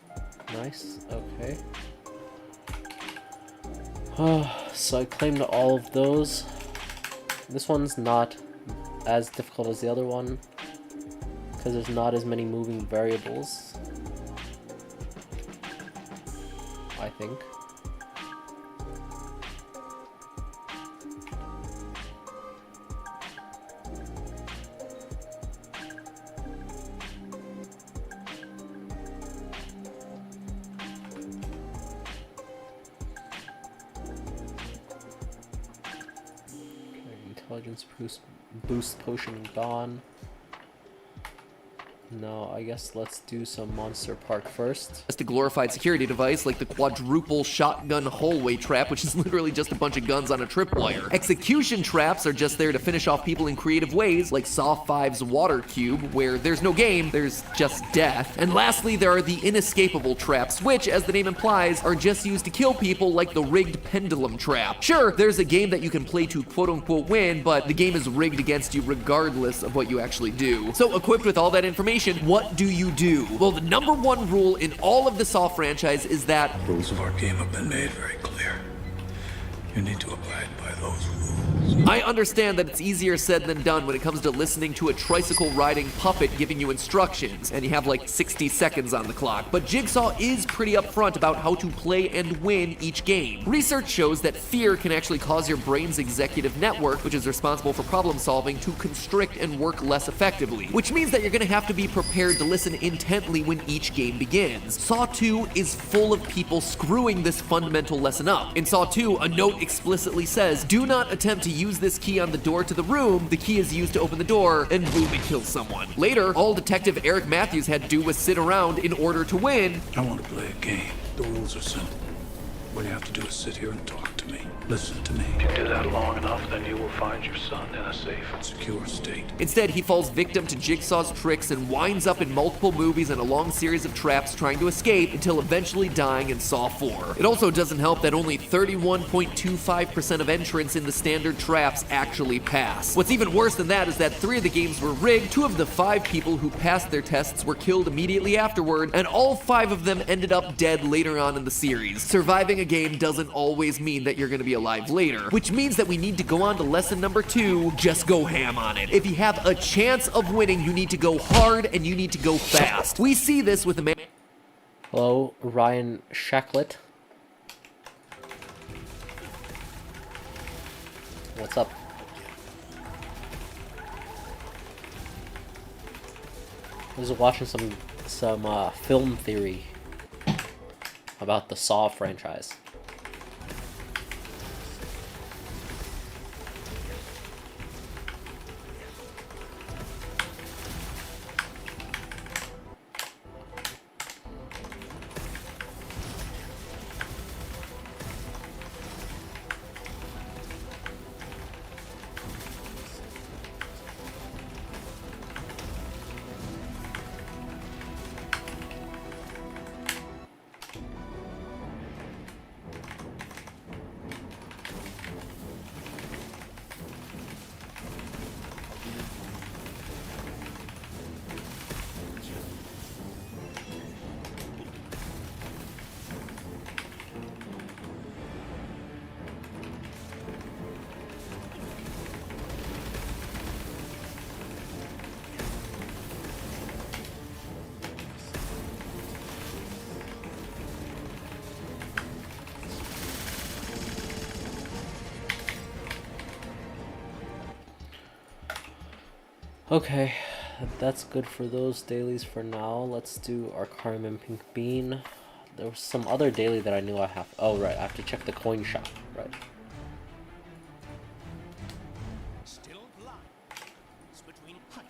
Nice, okay. So I claimed all of those. This one's not as difficult as the other one, because there's not as many moving variables, I think. Okay, intelligence boost potion gone. No, I guess let's do some Monster Park first. Just a glorified security device like the quadruple shotgun hallway trap, which is literally just a bunch of guns on a tripwire. Execution traps are just there to finish off people in creative ways, like Saw 5's water cube, where there's no game, there's just death. And lastly, there are the inescapable traps, which, as the name implies, are just used to kill people, like the rigged pendulum trap. Sure, there's a game that you can play to quote-unquote win, but the game is rigged against you regardless of what you actually do. So equipped with all that information, what do you do? Well, the number one rule in all of the Saw franchise is that Rules of our game have been made very clear. You need to abide by those rules. I understand that it's easier said than done when it comes to listening to a tricycle riding puppet giving you instructions, and you have like 60 seconds on the clock, but Jigsaw is pretty upfront about how to play and win each game. Research shows that fear can actually cause your brain's executive network, which is responsible for problem solving, to constrict and work less effectively, which means that you're gonna have to be prepared to listen intently when each game begins. Saw 2 is full of people screwing this fundamental lesson up. In Saw 2, a note explicitly says, do not attempt to use this key on the door to the room. The key is used to open the door, and boom, it kills someone. Later, all Detective Eric Matthews had to do was sit around in order to win. I want to play a game. The rules are simple. All you have to do is sit here and talk to me. Listen to me. If you do that long enough, then you will find your son in a safe and secure state. Instead, he falls victim to Jigsaw's tricks and winds up in multiple movies and a long series of traps trying to escape until eventually dying in Saw 4. It also doesn't help that only 31.25% of entrants in the standard traps actually pass. What's even worse than that is that 3 of the games were rigged, 2 of the 5 people who passed their tests were killed immediately afterward, and all 5 of them ended up dead later on in the series. Surviving a game doesn't always mean that you're gonna be alive later, which means that we need to go on to lesson number 2, just go ham on it. If you have a chance of winning, you need to go hard and you need to go fast. We see this with the man. Hello, Ryan Shacklet. What's up? I was watching some film theory about the Saw franchise. Okay, that's good for those dailies for now. Let's do our Carmen Pink Bean. There was some other daily that I knew I have. Oh, right, I have to check the coin shop, right. Still blind. It's between height.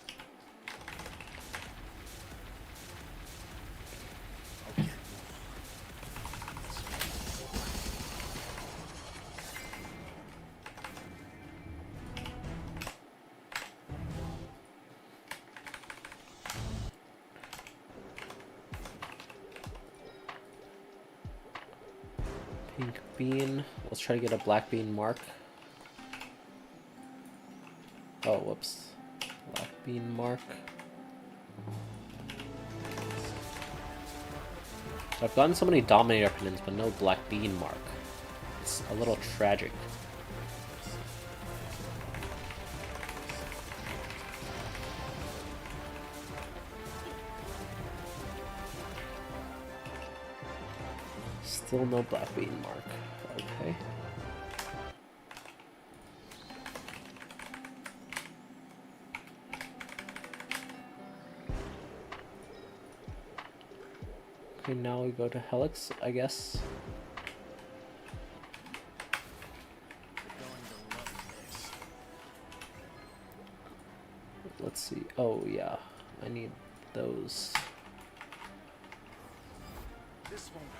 Pink bean. Let's try to get a black bean mark. Oh, whoops. Black bean mark. I've gotten so many Dominator pennants, but no black bean mark. It's a little tragic. Still no black bean mark. Okay. Okay, now we go to Helix, I guess. Let's see. Oh, yeah. I need those. This won't hurt.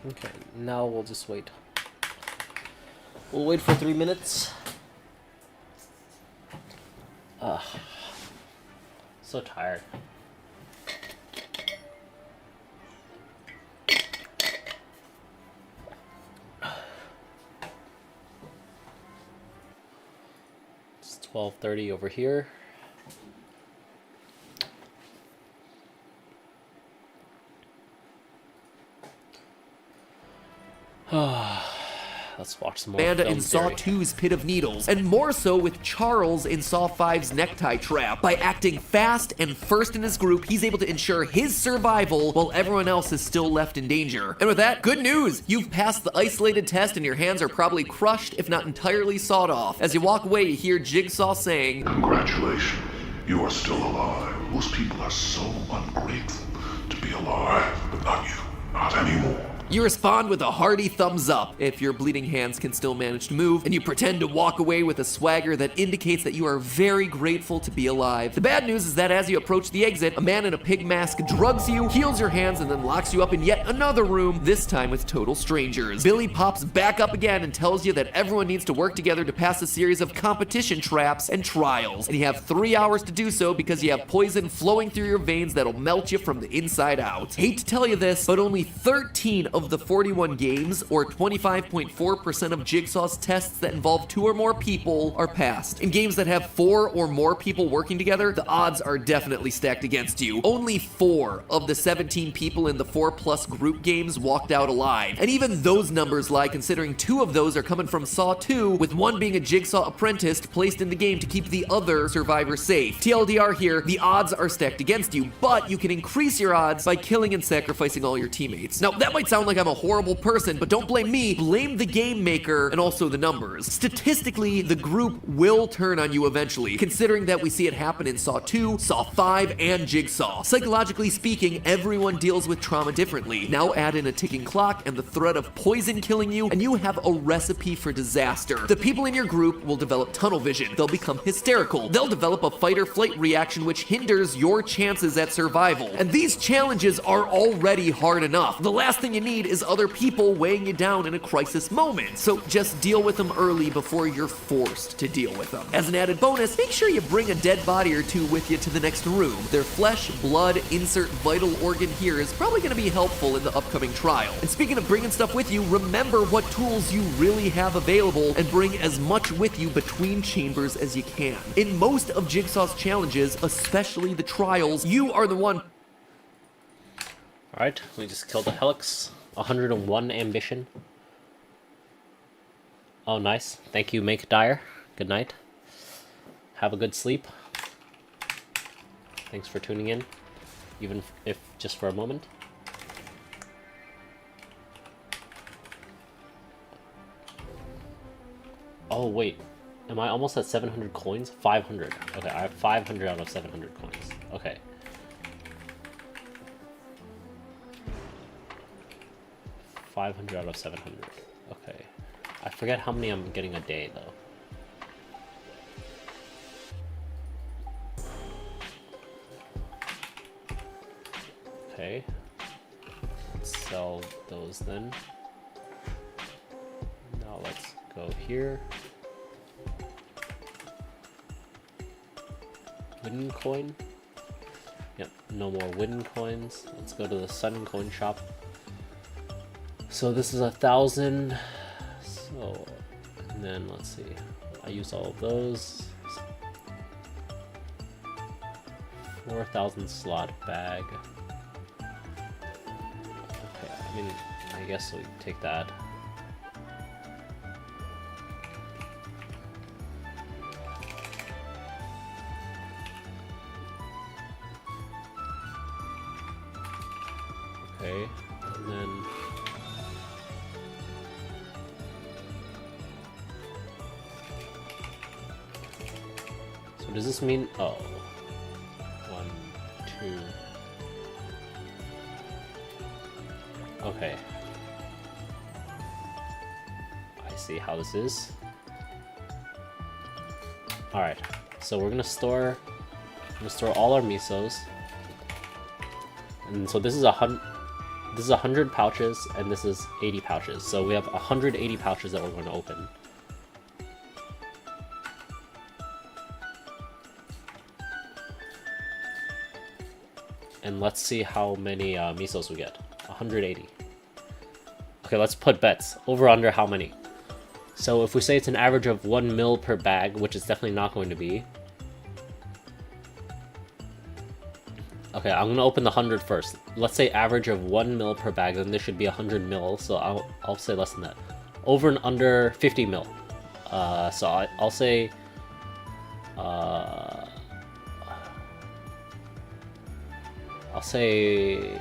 Okay, now we'll just wait. We'll wait for 3 minutes. So tired. It's 12:30 over here. Let's watch some more Amanda film in Saw theory. 2's Pit of Needles, and more so with Charles in Saw 5's Necktie Trap. By acting fast and first in his group, he's able to ensure his survival while everyone else is still left in danger. And with that, good news! You've passed the isolated test and your hands are probably crushed, if not entirely sawed off. As you walk away, you hear Jigsaw saying, Congratulations, you are still alive. Most people are so ungrateful to be alive, but not you. Not anymore. You respond with a hearty thumbs up if your bleeding hands can still manage to move, and you pretend to walk away with a swagger that indicates that you are very grateful to be alive. The bad news is that as you approach the exit, a man in a pig mask drugs you, heals your hands, and then locks you up in yet another room, this time with total strangers. Billy pops back up again and tells you that everyone needs to work together to pass a series of competition traps and trials, and you have 3 hours to do so because you have poison flowing through your veins that'll melt you from the inside out. Hate to tell you this, but only 13 of the 41 games, or 25.4% of Jigsaw's tests that involve 2 or more people, are passed. In games that have 4 or more people working together, the odds are definitely stacked against you. Only 4 of the 17 people in the 4+ group games walked out alive, and even those numbers lie considering 2 of those are coming from Saw 2, with 1 being a Jigsaw apprentice placed in the game to keep the other survivor safe. TLDR here, the odds are stacked against you, but you can increase your odds by killing and sacrificing all your teammates. Now, that might sound like I'm a horrible person, but don't blame me, blame the game maker and also the numbers. Statistically, the group will turn on you eventually, considering that we see it happen in Saw 2, Saw 5, and Jigsaw. Psychologically speaking, everyone deals with trauma differently. Now add in a ticking clock and the threat of poison killing you, and you have a recipe for disaster. The people in your group will develop tunnel vision, they'll become hysterical, they'll develop a fight or flight reaction which hinders your chances at survival. And these challenges are already hard enough. The last thing you need is other people weighing you down in a crisis moment. So just deal with them early before you're forced to deal with them. As an added bonus, make sure you bring a dead body or 2 with you to the next room. Their flesh, blood, insert vital organ here is probably going to be helpful in the upcoming trial. And speaking of bringing stuff with you, remember what tools you really have available and bring as much with you between chambers as you can. In most of Jigsaw's challenges, especially the trials, you are the one. Alright, we just killed a Helix. 101 ambition. Oh, nice. Thank you, Make Dyer. Good night. Have a good sleep. Thanks for tuning in, even if just for a moment. Oh, wait. Am I almost at 700 coins? 500. Okay, I have 500 out of 700 coins. Okay. $500 out of 700. Okay. I forget how many I'm getting a day, though. Okay. Let's sell those then. Now let's go here. Wooden coin. Yep, no more wooden coins. Let's go to the Sun coin shop. So this is 1,000. So, and then let's see. I used all of those. 4,000 slot bag. Okay, I mean, I guess we take that. Okay, and then so does this mean oh 1, 2 okay. I see how this is. Alright, so we're gonna store all our misos. And so this is 100 pouches, and this is 80 pouches. So we have 180 pouches that we're going to open. And let's see how many misos we get. 180. Okay, let's put bets. Over under how many? So if we say it's an average of 1 mil per bag, which it's definitely not going to be. Okay, I'm gonna open the 100 first. Let's say average of 1 mil per bag, then this should be 100 mil, so I'll say less than that. Over and under 50 mil. So I'll say I'll say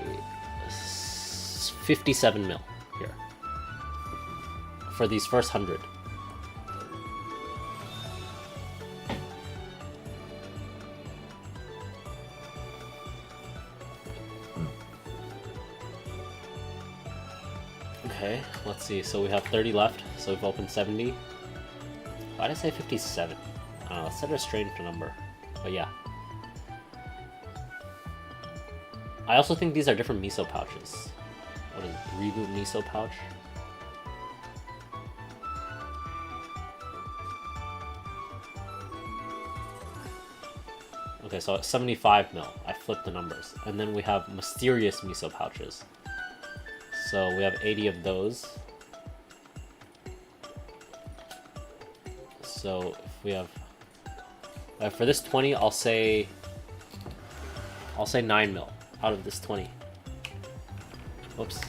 57 mil here for these first 100. Okay, let's see. So we have 30 left, so we've opened 70. Why did I say 57? I don't know, let's set a strange number. But yeah. I also think these are different miso pouches. What is it? Reboot miso pouch? Okay, so it's 75 mil. I flipped the numbers. And then we have mysterious miso pouches. So we have 80 of those. So if we have for this 20, I'll say 9 mil out of this 20. Oops.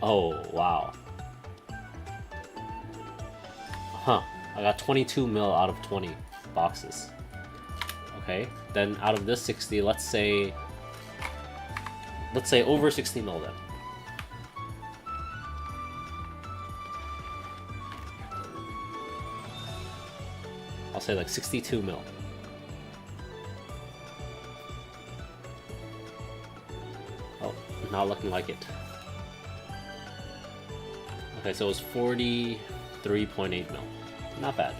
Oh, wow. Huh. I got 22 mil out of 20 boxes. Okay, then out of this 60, let's say over 60 mil then. I'll say like 62 mil. Oh, not looking like it. Okay, so it was 43.8 mil. Not bad.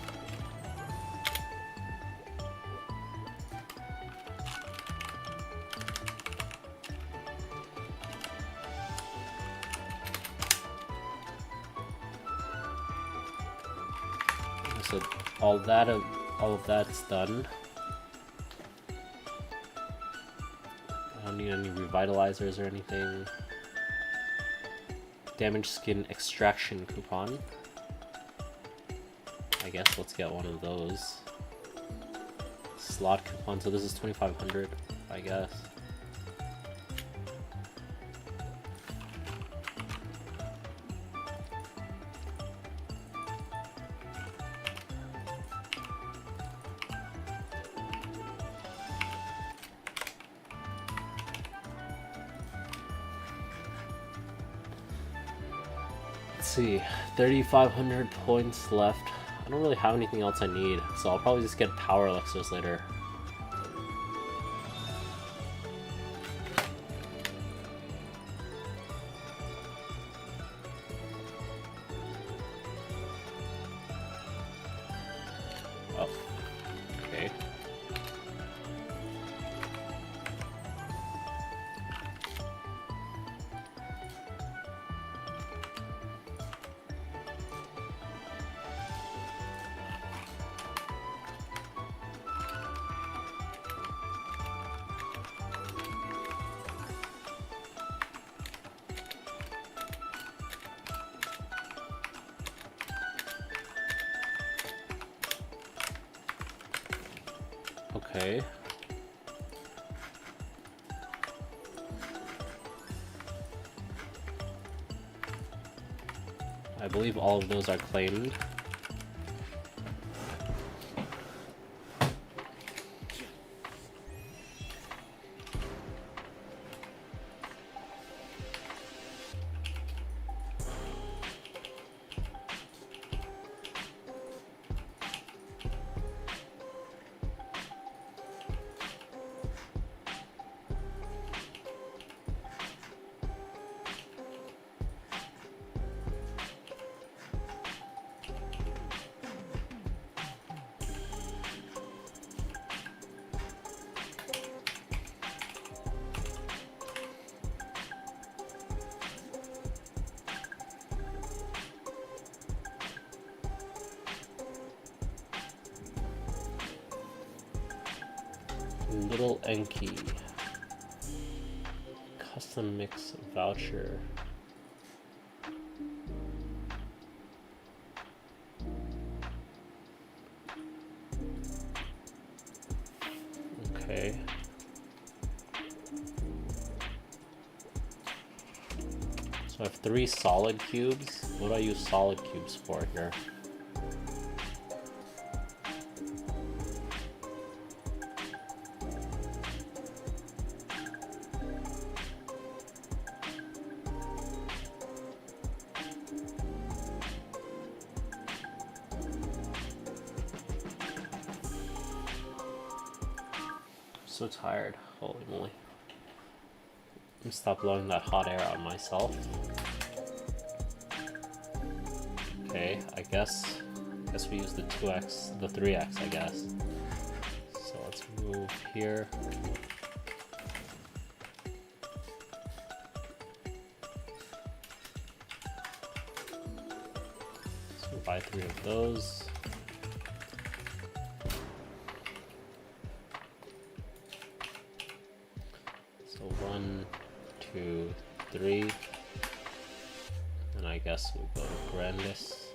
So all of that's done. I don't need any revitalizers or anything. Damaged skin extraction coupon. I guess let's get one of those. Slot coupon, so this is 2,500, I guess. Let's see, 3,500 points left. I don't really have anything else I need, so I'll probably just get power elixirs later. Oh, okay. Okay. I believe all of those are claimed. Little Enki. Custom mix voucher. Okay. So I have 3 solid cubes. What do I use solid cubes for here? So tired. Holy moly. Let me stop blowing that hot air on myself. Okay, I guess we use the 2x, the 3x, I guess. So let's move here. So buy 3 of those. So 1, 2, 3, and I guess we'll go to Grandis.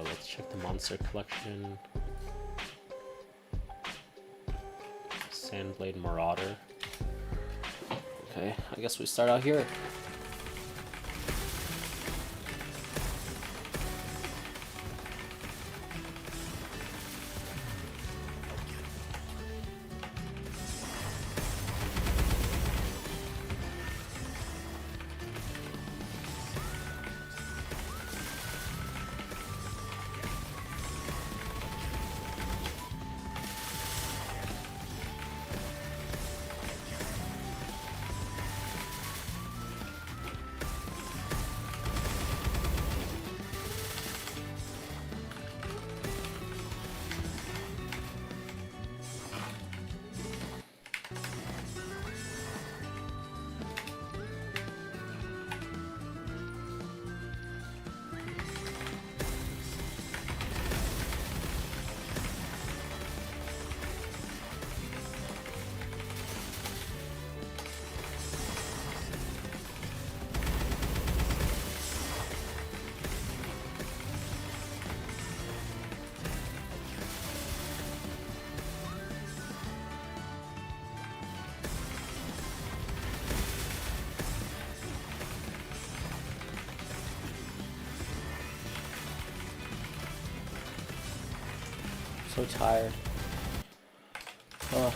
Let's check the monster collection. Sandblade Marauder. Okay, I guess we start out here. So tired. Ugh.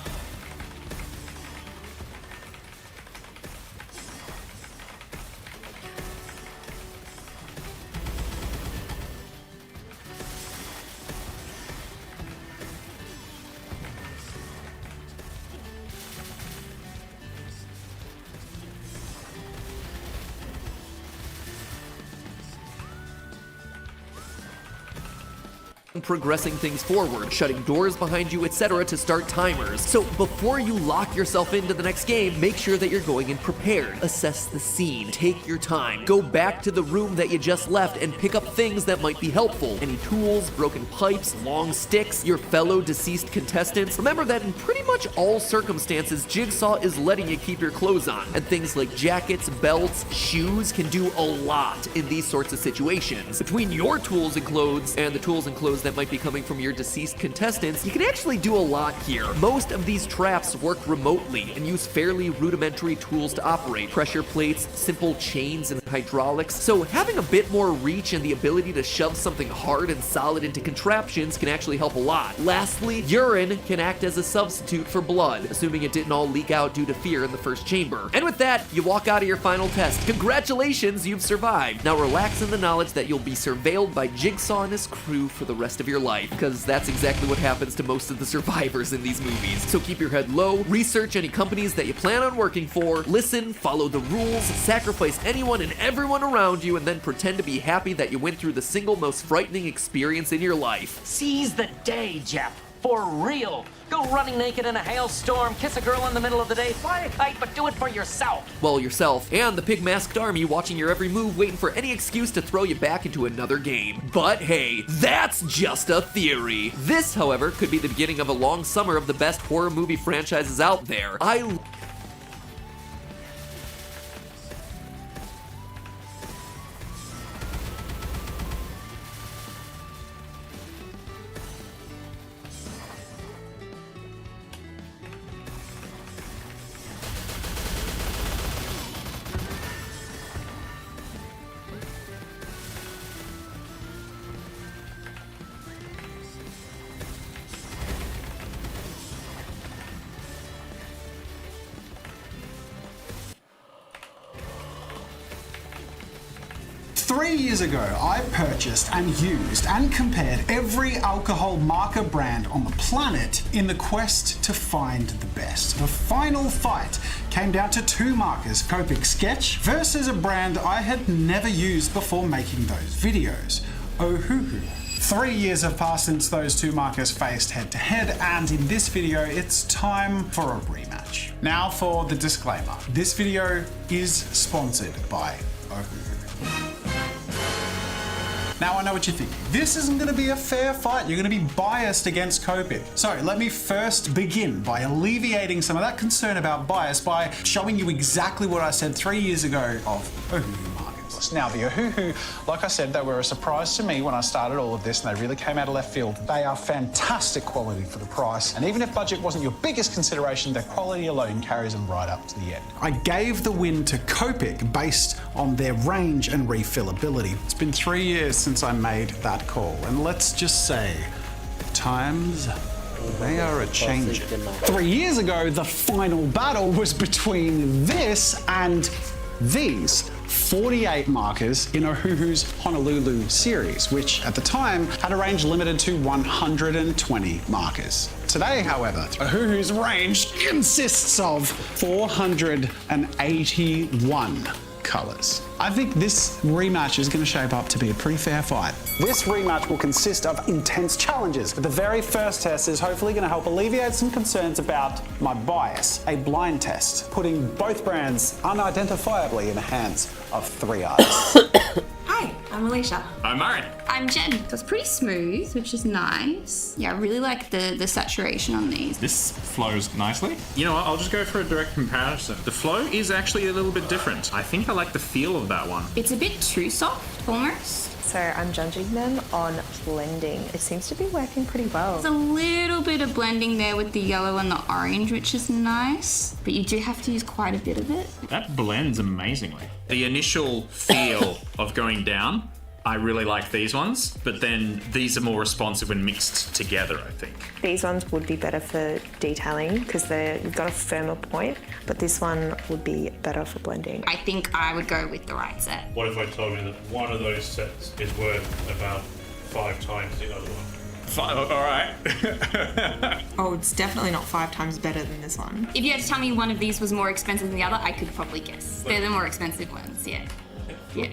Progressing things forward, shutting doors behind you, etc. to start timers. So before you lock yourself into the next game, make sure that you're going in prepared. Assess the scene, take your time, go back to the room that you just left and pick up things that might be helpful. Any tools, broken pipes, long sticks, your fellow deceased contestants. Remember that in pretty much all circumstances, Jigsaw is letting you keep your clothes on, and things like jackets, belts, shoes can do a lot in these sorts of situations. Between your tools and clothes and the tools and clothes that might be coming from your deceased contestants, you can actually do a lot here. Most of these traps work remotely and use fairly rudimentary tools to operate. Pressure plates, simple chains, and hydraulics. So having a bit more reach and the ability to shove something hard and solid into contraptions can actually help a lot. Lastly, urine can act as a substitute for blood, assuming it didn't all leak out due to fear in the first chamber. And with that, you walk out of your final test. Congratulations, you've survived. Now relax in the knowledge that you'll be surveilled by Jigsaw and his crew for the rest of your life, because that's exactly what happens to most of the survivors in these movies. So keep your head low, research any companies that you plan on working for, listen, follow the rules, sacrifice anyone and everyone around you, and then pretend to be happy that you went through the single most frightening experience in your life. Seize the day, Jep. For real. Go running naked in a hailstorm, kiss a girl in the middle of the day, fly a kite, but do it for yourself. Well, yourself and the pig masked army watching your every move, waiting for any excuse to throw you back into another game. But hey, that's just a theory. This, however, could be the beginning of a long summer of the best horror movie franchises out there. 3 years ago, I purchased and used and compared every alcohol marker brand on the planet in the quest to find the best. The final fight came down to 2 markers, Copic Sketch versus a brand I had never used before making those videos, Ohuhu. 3 years have passed since those 2 markers faced head to head, and in this video, it's time for a rematch. Now for the disclaimer. This video is sponsored by Ohuhu. Now I know what you're thinking. This isn't going to be a fair fight. You're going to be biased against Copic. So let me first begin by alleviating some of that concern about bias by showing you exactly what I said 3 years ago of Ohuhu markers. Now the Ohuhu, like I said, they were a surprise to me when I started all of this, and they really came out of left field. They are fantastic quality for the price, and even if budget wasn't your biggest consideration, their quality alone carries them right up to the end. I gave the win to Copic based on their range and refillability. It's been 3 years since I made that call, and let's just say, times they are a-changing. 3 years ago, the final battle was between this and these 48 markers in Ohuhu's Honolulu series, which at the time had a range limited to 120 markers. Today, however, Ohuhu's range consists of 481 colors. I think this rematch is going to shape up to be a pretty fair fight. This rematch will consist of intense challenges, but the very first test is hopefully going to help alleviate some concerns about my bias. A blind test, putting both brands unidentifiably in the hands of 3 artists. Hi, I'm Alicia. I'm Murray. I'm Jen. So it's pretty smooth, which is nice. Yeah, I really like the saturation on these. This flows nicely. You know what, I'll just go for a direct comparison. The flow is actually a little bit different. I think I like the feel of that one. It's a bit too soft, almost. So I'm judging them on blending. It seems to be working pretty well. There's a little bit of blending there with the yellow and the orange, which is nice, but you do have to use quite a bit of it. That blends amazingly. The initial feel of going down, I really like these ones, but then these are more responsive when mixed together, I think. These ones would be better for detailing because you've got a firmer point, but this one would be better for blending. I think I would go with the right set. What if I told you that one of those sets is worth about 5 times the other one? All right. Oh, it's definitely not 5 times better than this one. If you had to tell me one of these was more expensive than the other, I could probably guess. They're the more expensive ones, yeah. Yeah.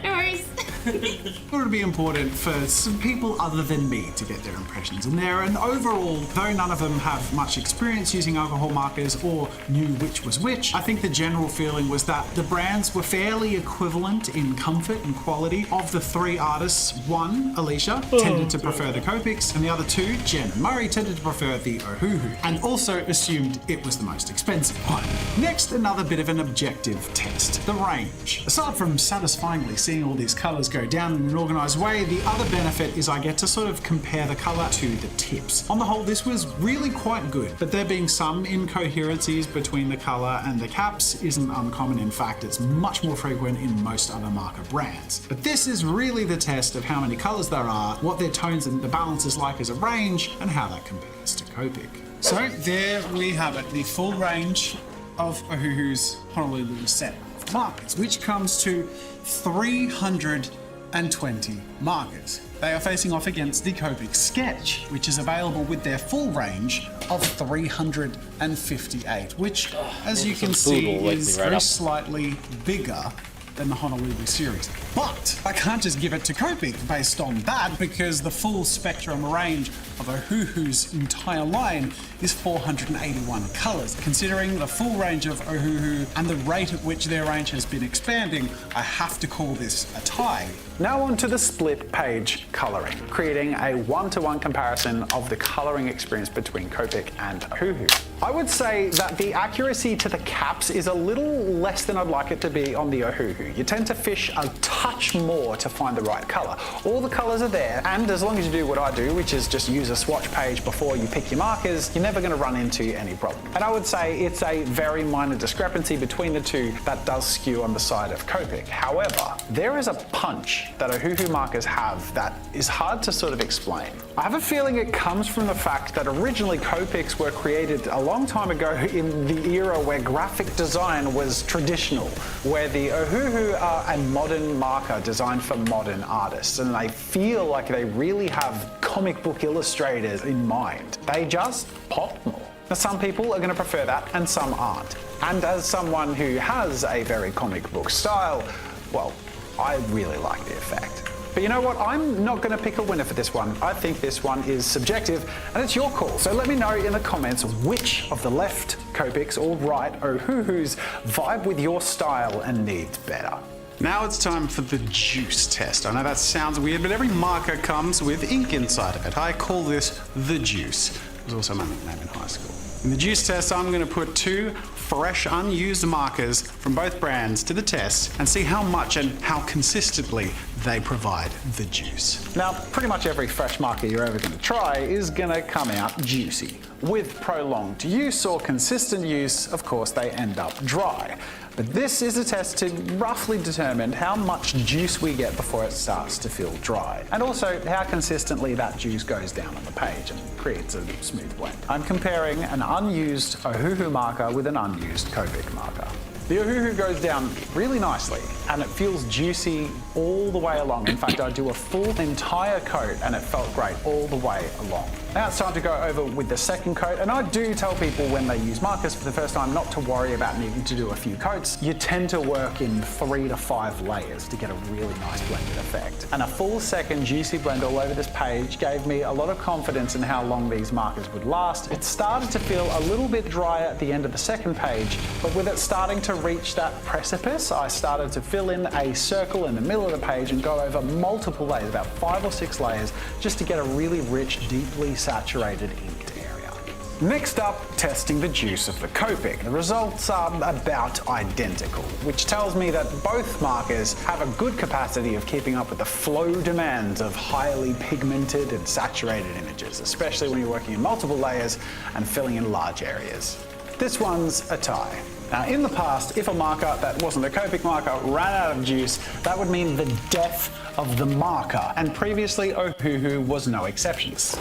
No worries. It would be important for some people other than me to get their impressions. And they're an overall, though none of them have much experience using alcohol markers or knew which was which, I think the general feeling was that the brands were fairly equivalent in comfort and quality. Of the 3 artists, one, Alicia, tended to prefer the Copics, and the other 2, Jen and Murray, tended to prefer the Ohuhu, and also assumed it was the most expensive one. Next, another bit of an objective test, the range. Aside from satisfyingly seeing all these colours go down in an organised way, the other benefit is I get to sort of compare the colour to the tips. On the whole, this was really quite good, but there being some incoherencies between the colour and the caps isn't uncommon. In fact, it's much more frequent in most other marker brands. But this is really the test of how many colours there are, what their tones and the balance is like as a range, and how that compares to Copic. So there we have it, the full range of Ohuhu's Honolulu set of markers, which comes to 320 markers. They are facing off against the Copic Sketch, which is available with their full range of 358, which, as you can see, is very slightly bigger than the Honolulu series. But I can't just give it to Copic based on that, because the full spectrum range of Ohuhu's entire line is 481 colours. Considering the full range of Ohuhu and the rate at which their range has been expanding, I have to call this a tie. Now on to the split page colouring, creating a one-to-one comparison of the colouring experience between Copic and Ohuhu. I would say that the accuracy to the caps is a little less than I'd like it to be on the Ohuhu. You tend to fish a touch more to find the right colour. All the colours are there, and as long as you do what I do, which is just use a swatch page before you pick your markers, you're never going to run into any problem. And I would say it's a very minor discrepancy between the two that does skew on the side of Copic. However, there is a punch that Ohuhu markers have that is hard to sort of explain. I have a feeling it comes from the fact that originally Copics were created a long time ago in the era where graphic design was traditional, where the Ohuhu are a modern marker designed for modern artists, and they feel like they really have comic book illustrators in mind. They just pop more. Now, some people are going to prefer that and some aren't. And as someone who has a very comic book style, well, I really like the effect. But you know what? I'm not going to pick a winner for this one. I think this one is subjective, and it's your call. So let me know in the comments which of the left Copics or right Ohuhus vibe with your style and needs better. Now it's time for the juice test. I know that sounds weird, but every marker comes with ink inside of it. I call this the juice. It was also my nickname in high school. In the juice test, I'm going to put 2 fresh, unused markers from both brands to the test and see how much and how consistently they provide the juice. Now, pretty much every fresh marker you're ever going to try is going to come out juicy. With prolonged use or consistent use, of course, they end up dry. But this is a test to roughly determine how much juice we get before it starts to feel dry, and also how consistently that juice goes down on the page and creates a smooth blend. I'm comparing an unused Ohuhu marker with an unused Copic marker. The Ohuhu goes down really nicely and it feels juicy all the way along. In fact, I do a full entire coat and it felt great all the way along. Now it's time to go over with the second coat, and I do tell people when they use markers for the first time not to worry about needing to do a few coats. You tend to work in 3 to 5 layers to get a really nice blended effect. And a full second juicy blend all over this page gave me a lot of confidence in how long these markers would last. It started to feel a little bit drier at the end of the second page, but with it starting to reach that precipice, I started to fill in a circle in the middle of the page and go over multiple layers, about 5 or 6 layers, just to get a really rich, deeply saturated inked area. Next up, testing the juice of the Copic. The results are about identical, which tells me that both markers have a good capacity of keeping up with the flow demands of highly pigmented and saturated images, especially when you're working in multiple layers and filling in large areas. This one's a tie. Now, in the past, if a marker that wasn't a Copic marker ran out of juice, that would mean the death of the marker, and previously Ohuhu was no exceptions.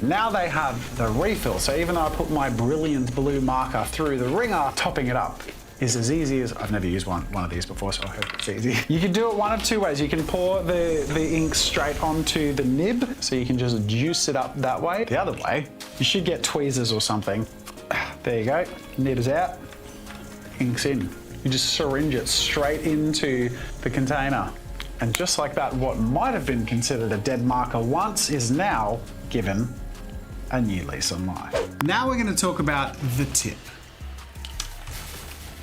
Now they have the refill, so even though I put my brilliant blue marker through the ringer, topping it up is as easy as... I've never used one of these before, so I hope it's easy. You can do it one of 2 ways. You can pour the ink straight onto the nib, so you can just juice it up that way. The other way, you should get tweezers or something. There you go, nib's out, ink's in. You just syringe it straight into the container. And just like that, what might have been considered a dead marker once is now given a new lease on life. Now we're going to talk about the tip.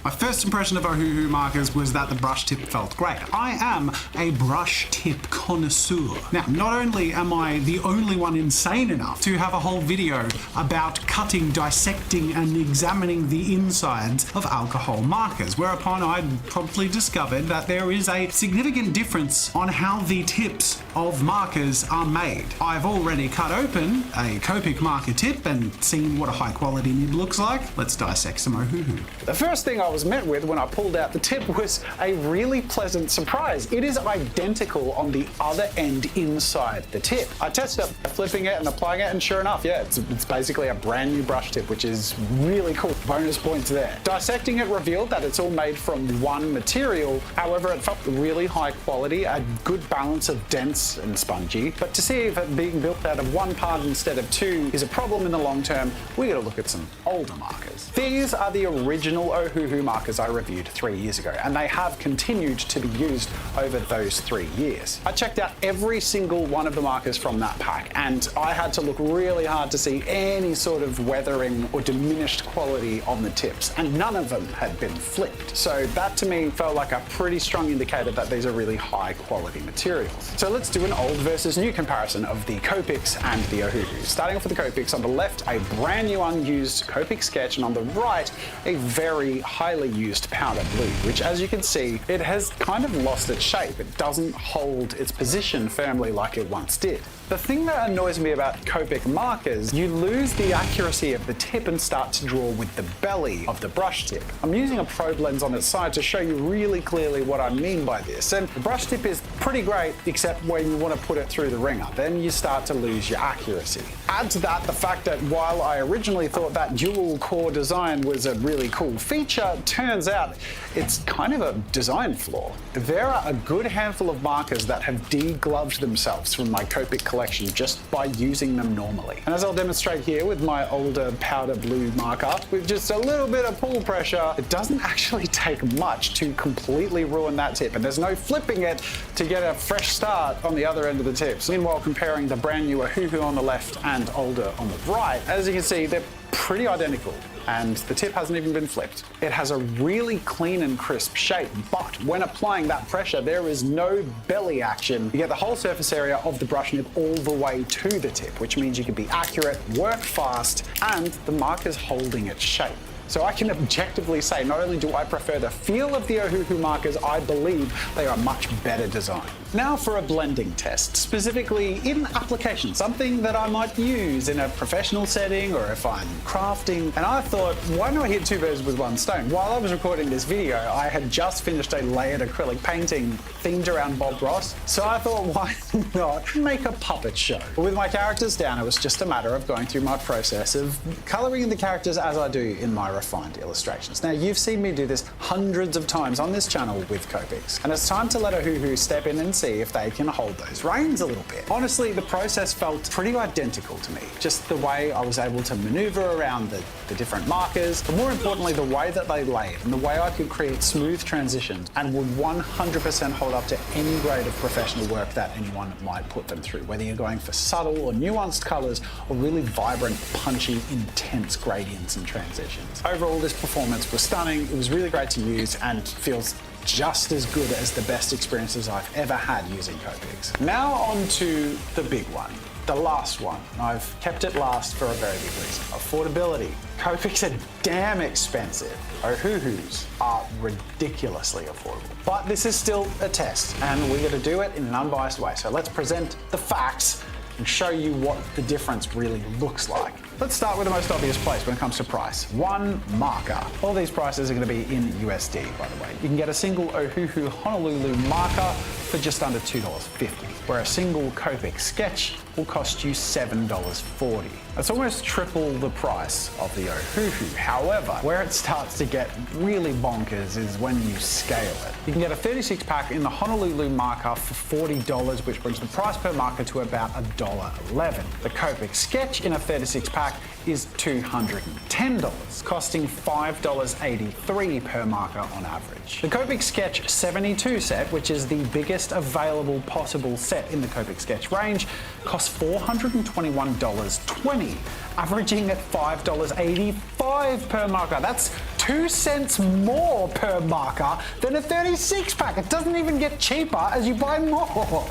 My first impression of Ohuhu markers was that the brush tip felt great. I am a brush tip connoisseur. Now, not only am I the only one insane enough to have a whole video about cutting, dissecting, and examining the insides of alcohol markers, whereupon I promptly discovered that there is a significant difference on how the tips of markers are made. I've already cut open a Copic marker tip and seen what a high quality nib looks like. Let's dissect some Ohuhu. The first thing I was met with when I pulled out the tip was a really pleasant surprise. It is identical on the other end inside the tip. I tested it, flipping it and applying it, and sure enough, yeah, it's basically a brand new brush tip, which is really cool. Bonus points there. Dissecting it revealed that it's all made from one material. However, it felt really high quality, a good balance of dense and spongy. But to see if it being built out of one part instead of 2 is a problem in the long term, we gotta look at some older markers. These are the original Ohuhu Ohuhu markers I reviewed 3 years ago, and they have continued to be used over those 3 years. I checked out every single one of the markers from that pack, and I had to look really hard to see any sort of weathering or diminished quality on the tips, and none of them had been flipped. So that to me felt like a pretty strong indicator that these are really high quality materials. So let's do an old versus new comparison of the Copics and the Ohuhu. Starting off with the Copics, on the left, a brand new unused Copic sketch, and on the right, a very highly used powder blue, which as you can see, it has kind of lost its shape. It doesn't hold its position firmly like it once did. The thing that annoys me about Copic markers, you lose the accuracy of the tip and start to draw with the belly of the brush tip. I'm using a probe lens on its side to show you really clearly what I mean by this. And the brush tip is pretty great, except when you want to put it through the ringer. Then you start to lose your accuracy. Add to that the fact that while I originally thought that dual core design was a really cool feature, turns out it's kind of a design flaw. There are a good handful of markers that have degloved themselves from my Copic collection just by using them normally. And as I'll demonstrate here with my older powder blue marker, with just a little bit of pull pressure, it doesn't actually take much to completely ruin that tip, and there's no flipping it to get a fresh start on the other end of the tips. Meanwhile, comparing the brand new Ohuhu on the left and older on the right, as you can see, they're pretty identical, and the tip hasn't even been flipped. It has a really clean and crisp shape, but when applying that pressure, there is no belly action. You get the whole surface area of the brush nib all the way to the tip, which means you can be accurate, work fast, and the marker's holding its shape. So I can objectively say, not only do I prefer the feel of the Ohuhu markers, I believe they are much better designed. Now for a blending test, specifically in application, something that I might use in a professional setting or if I'm crafting. And I thought, why not hit two birds with one stone? While I was recording this video, I had just finished a layered acrylic painting themed around Bob Ross. So I thought, why not make a puppet show? With my characters down, it was just a matter of going through my process of coloring in the characters as I do in my refined illustrations. Now, you've seen me do this hundreds of times on this channel with Copics, and it's time to let Ohuhu step in and see if they can hold those reins a little bit. Honestly, the process felt pretty identical to me. Just the way I was able to maneuver around the different markers, but more importantly, the way that they laid and the way I could create smooth transitions and would 100% hold up to any grade of professional work that anyone might put them through, whether you're going for subtle or nuanced colors or really vibrant, punchy, intense gradients and transitions. Overall, this performance was stunning. It was really great to use and feels just as good as the best experiences I've ever had using Copics. Now on to the big one, the last one. I've kept it last for a very big reason. Affordability. Copics are damn expensive. Ohuhus are ridiculously affordable. But this is still a test, and we're going to do it in an unbiased way. So let's present the facts and show you what the difference really looks like. Let's start with the most obvious place when it comes to price. One marker. All these prices are going to be in USD, by the way. You can get a single Ohuhu Honolulu marker for just under $2.50, where a single Copic sketch will cost you $7.40. That's almost triple the price of the Ohuhu. However, where it starts to get really bonkers is when you scale it. You can get a 36 pack in the Honolulu marker for $40, which brings the price per marker to about $1.11. The Copic sketch in a 36 pack is $210, costing $5.83 per marker on average. The Copic Sketch 72 set, which is the biggest available possible set in the Copic Sketch range, costs $421.20, averaging at $5.85 per marker. That's 2 cents more per marker than a 36 pack. It doesn't even get cheaper as you buy more.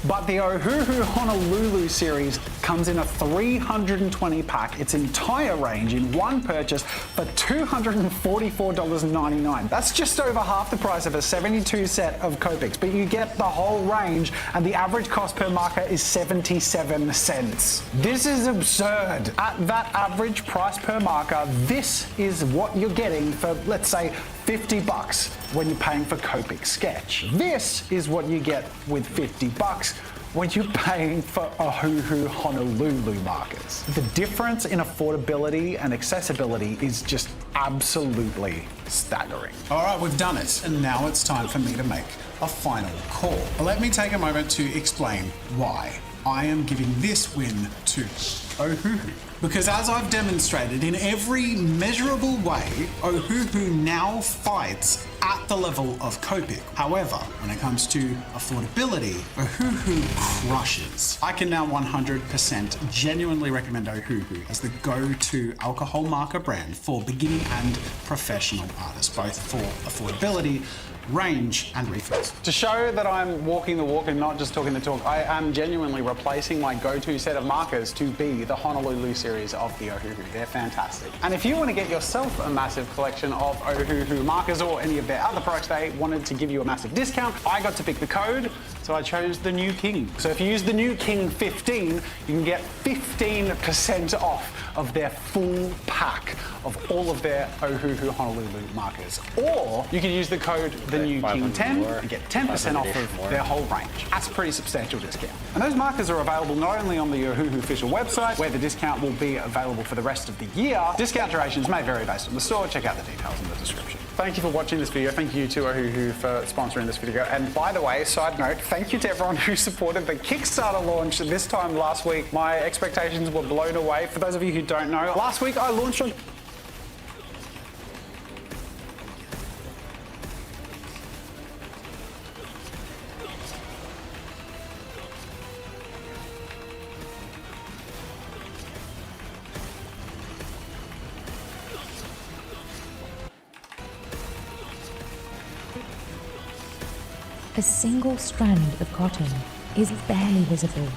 But the Ohuhu Honolulu series comes in a 320 pack, its entire range in one purchase for $244.99. That's just over half the price of a 72 set of Copics, but you get the whole range, and the average cost per marker is 77 cents. This is absurd. At that average price per marker, this is what you're getting for, let's say, $50 when you're paying for Copic Sketch. This is what you get with $50 when you're paying for Ohuhu Honolulu markers. The difference in affordability and accessibility is just absolutely staggering. All right, we've done it, and now it's time for me to make a final call. Let me take a moment to explain why. I am giving this win to Ohuhu. Because as I've demonstrated, in every measurable way, Ohuhu now fights at the level of Copic. However, when it comes to affordability, Ohuhu crushes. I can now 100% genuinely recommend Ohuhu as the go-to alcohol marker brand for beginning and professional artists, both for affordability, range, and refills. To show that I'm walking the walk and not just talking the talk, I am genuinely replacing my go-to set of markers to be the Honolulu series of the Ohuhu. They're fantastic. And if you want to get yourself a massive collection of Ohuhu markers or any of their other products they wanted to give you a massive discount, I got to pick the code, so I chose the New King. So if you use the New King 15, you can get 15% off of their full pack of all of their Ohuhu Honolulu markers. Or you can use the code the New King 10 and get 10% off of their whole range. That's a pretty substantial discount. And those markers are available not only on the Ohuhu official website, where the discount will be available for the rest of the year. Discount durations may vary based on the store. Check out the details in the description. Thank you for watching this video. Thank you to Ohuhu for sponsoring this video. And by the way, side note, thank you to everyone who supported the Kickstarter launch this time last week. My expectations were blown away. For those of you who don't know, last week I launched on A single strand of cotton is barely visible,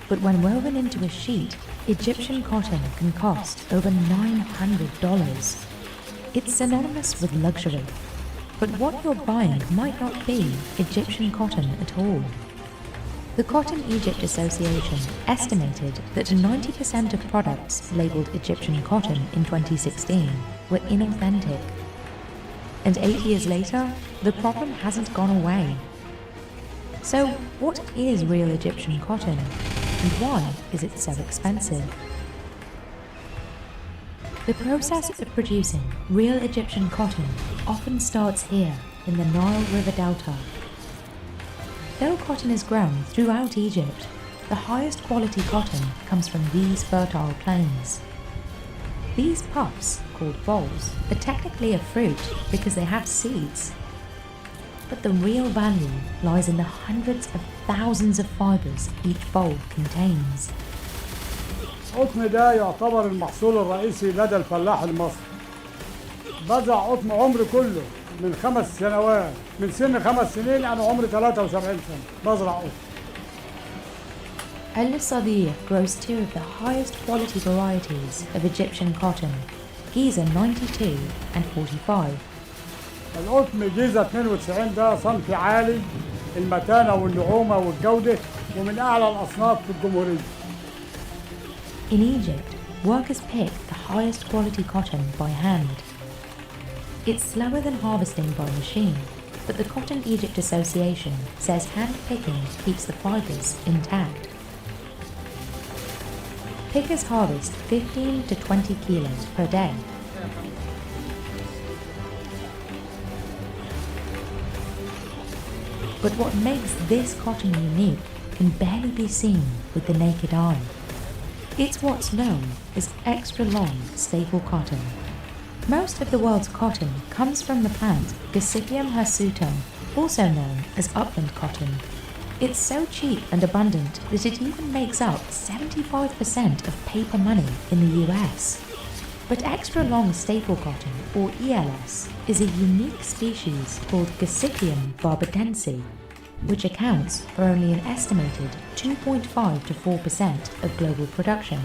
but when woven into a sheet, Egyptian cotton can cost over $900. It's synonymous with luxury, but what you're buying might not be Egyptian cotton at all. The Cotton Egypt Association estimated that 90% of products labelled Egyptian cotton in 2016 were inauthentic. And 8 years later, the problem hasn't gone away. So, what is real Egyptian cotton, and why is it so expensive? The process of producing real Egyptian cotton often starts here in the Nile River Delta. Though cotton is grown throughout Egypt, the highest quality cotton comes from these fertile plains. These puffs, called bolls, are technically a fruit because they have seeds. But the real value lies in the hundreds of thousands of fibers each boll contains. القطن ده يعتبر المحصول الرئيسي لدى الفلاح المصري. بزرع قطن عمري كله من 5 سنوات، من سن 5 سنين أنا عمري 73 سنة بزرع قطن. Al-Sadir grows two of the highest quality varieties of Egyptian cotton, Giza 92 and 45. القطن جيزة 92 ده صنف عالي المتانة والنعومة والجودة ومن أعلى الأصناف في الجمهورية. In Egypt, workers pick the highest quality cotton by hand. It's slower than harvesting by machine, but the Cotton Egypt Association says hand picking keeps the fibers intact. Pickers harvest 15 to 20 kilos per day. But what makes this cotton unique can barely be seen with the naked eye. It's what's known as extra long staple cotton. Most of the world's cotton comes from the plant Gossypium hirsutum, also known as upland cotton. It's so cheap and abundant that it even makes up 75% of paper money in the US. But extra long staple cotton, or ELS, is a unique species called Gossypium barbadense, which accounts for only an estimated 2.5 to 4% of global production.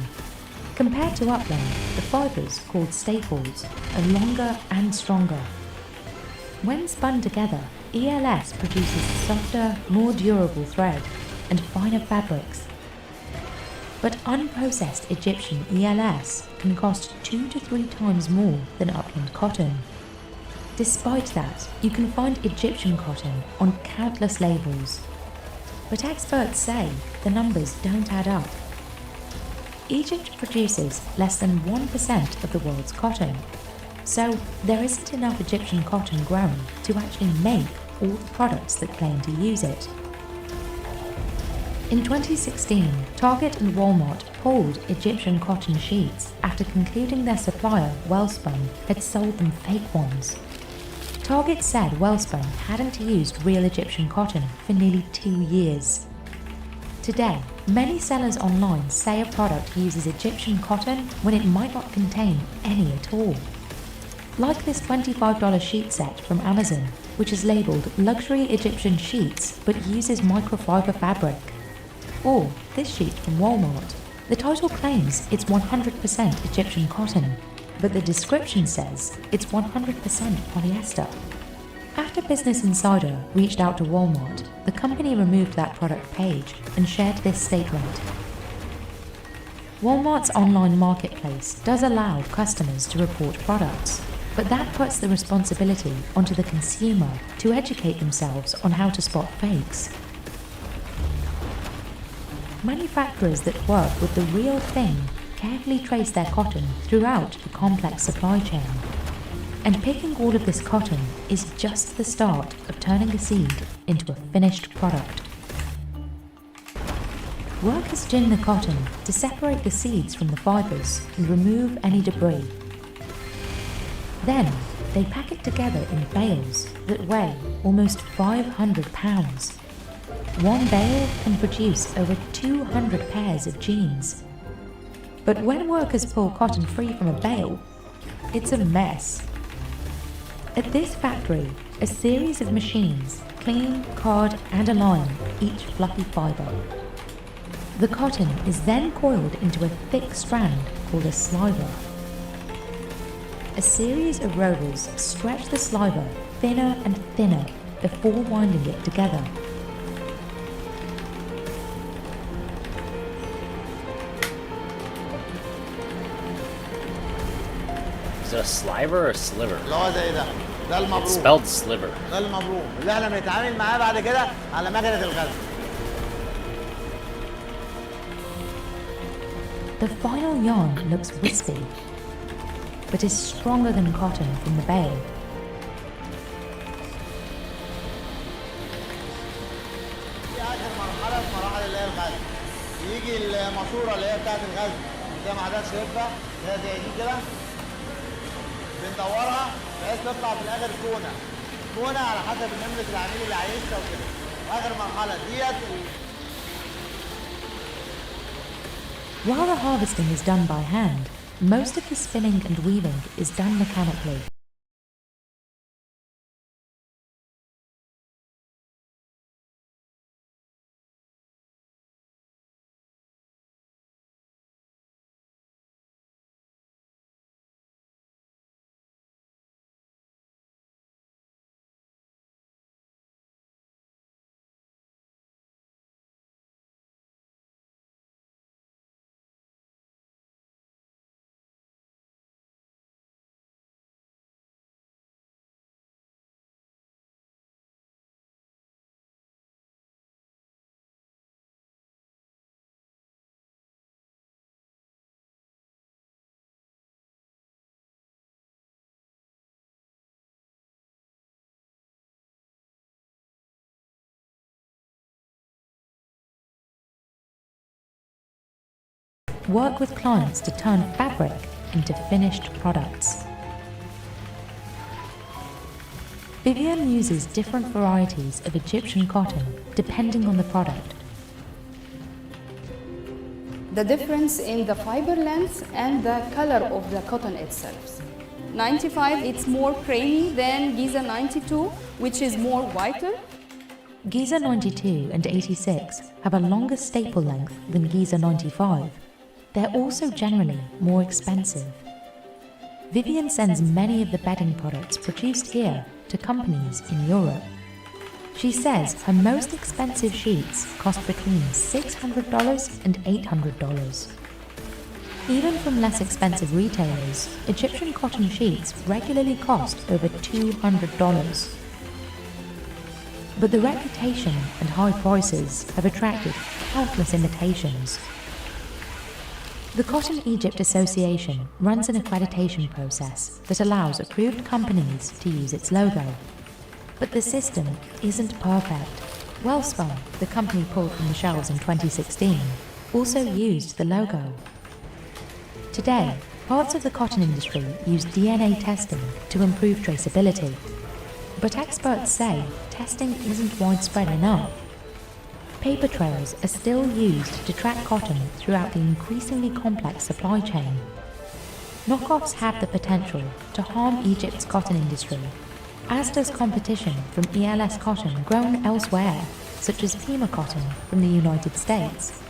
Compared to upland, the fibers, called staples, are longer and stronger. When spun together, ELS produces softer, more durable thread and finer fabrics. But unprocessed Egyptian ELS can cost 2 to 3 times more than upland cotton. Despite that, you can find Egyptian cotton on countless labels. But experts say the numbers don't add up. Egypt produces less than 1% of the world's cotton, so there isn't enough Egyptian cotton grown to actually make all the products that claim to use it. In 2016, Target and Walmart pulled Egyptian cotton sheets after concluding their supplier, Wellspun, had sold them fake ones. Target said Wellspun hadn't used real Egyptian cotton for nearly 2 years. Today, many sellers online say a product uses Egyptian cotton when it might not contain any at all. Like this $25 sheet set from Amazon, which is labelled Luxury Egyptian Sheets but uses microfiber fabric. Or this sheet from Walmart. The title claims it's 100% Egyptian cotton, but the description says it's 100% polyester. After Business Insider reached out to Walmart, the company removed that product page and shared this statement. Walmart's online marketplace does allow customers to report products, but that puts the responsibility onto the consumer to educate themselves on how to spot fakes. Manufacturers that work with the real thing carefully trace their cotton throughout the complex supply chain. And picking all of this cotton is just the start of turning a seed into a finished product. Workers gin the cotton to separate the seeds from the fibers and remove any debris. Then, they pack it together in bales that weigh almost 500 pounds. One bale can produce over 200 pairs of jeans. But when workers pull cotton free from a bale, it's a mess. At this factory, a series of machines clean, card, and align each fluffy fibre. The cotton is then coiled into a thick strand called a sliver. A series of rollers stretch the sliver thinner and thinner before winding it together. Is it a sliver or a sliver? اللي هو زي ده المبروم. It's spelled sliver. ده المبروم اللي احنا بنتعامل معاه بعد كده على مكنة الغزل. The final yarn looks wispy, but is stronger than cotton from the bale. دي آخر مرحلة في مراحل اللي هي الغزل. يجي الماسورة اللي هي بتاعت الغزل زي ما حضرتك شايفها اللي هي زي دي كده. بندورها بحيث تطلع في الاخر كونه على حسب نمره العميل اللي عايزها وكده. واخر مرحله ديت. While the harvesting is done by hand, most of the spinning and weaving is done mechanically. Work with clients to turn fabric into finished products. Vivian uses different varieties of Egyptian cotton depending on the product. The difference in the fiber length and the color of the cotton itself. 95, it's more creamy than Giza 92, which is more whiter. Giza 92 and 86 have a longer staple length than Giza 95. They're also generally more expensive. Vivian sends many of the bedding products produced here to companies in Europe. She says her most expensive sheets cost between $600 and $800. Even from less expensive retailers, Egyptian cotton sheets regularly cost over $200. But the reputation and high prices have attracted countless imitations. The Cotton Egypt Association runs an accreditation process that allows approved companies to use its logo. But the system isn't perfect. Wellspun, the company pulled from the shelves in 2016, also used the logo. Today, parts of the cotton industry use DNA testing to improve traceability. But experts say testing isn't widespread enough. Paper trails are still used to track cotton throughout the increasingly complex supply chain. Knockoffs have the potential to harm Egypt's cotton industry, as does competition from ELS cotton grown elsewhere, such as Pima cotton from the United States.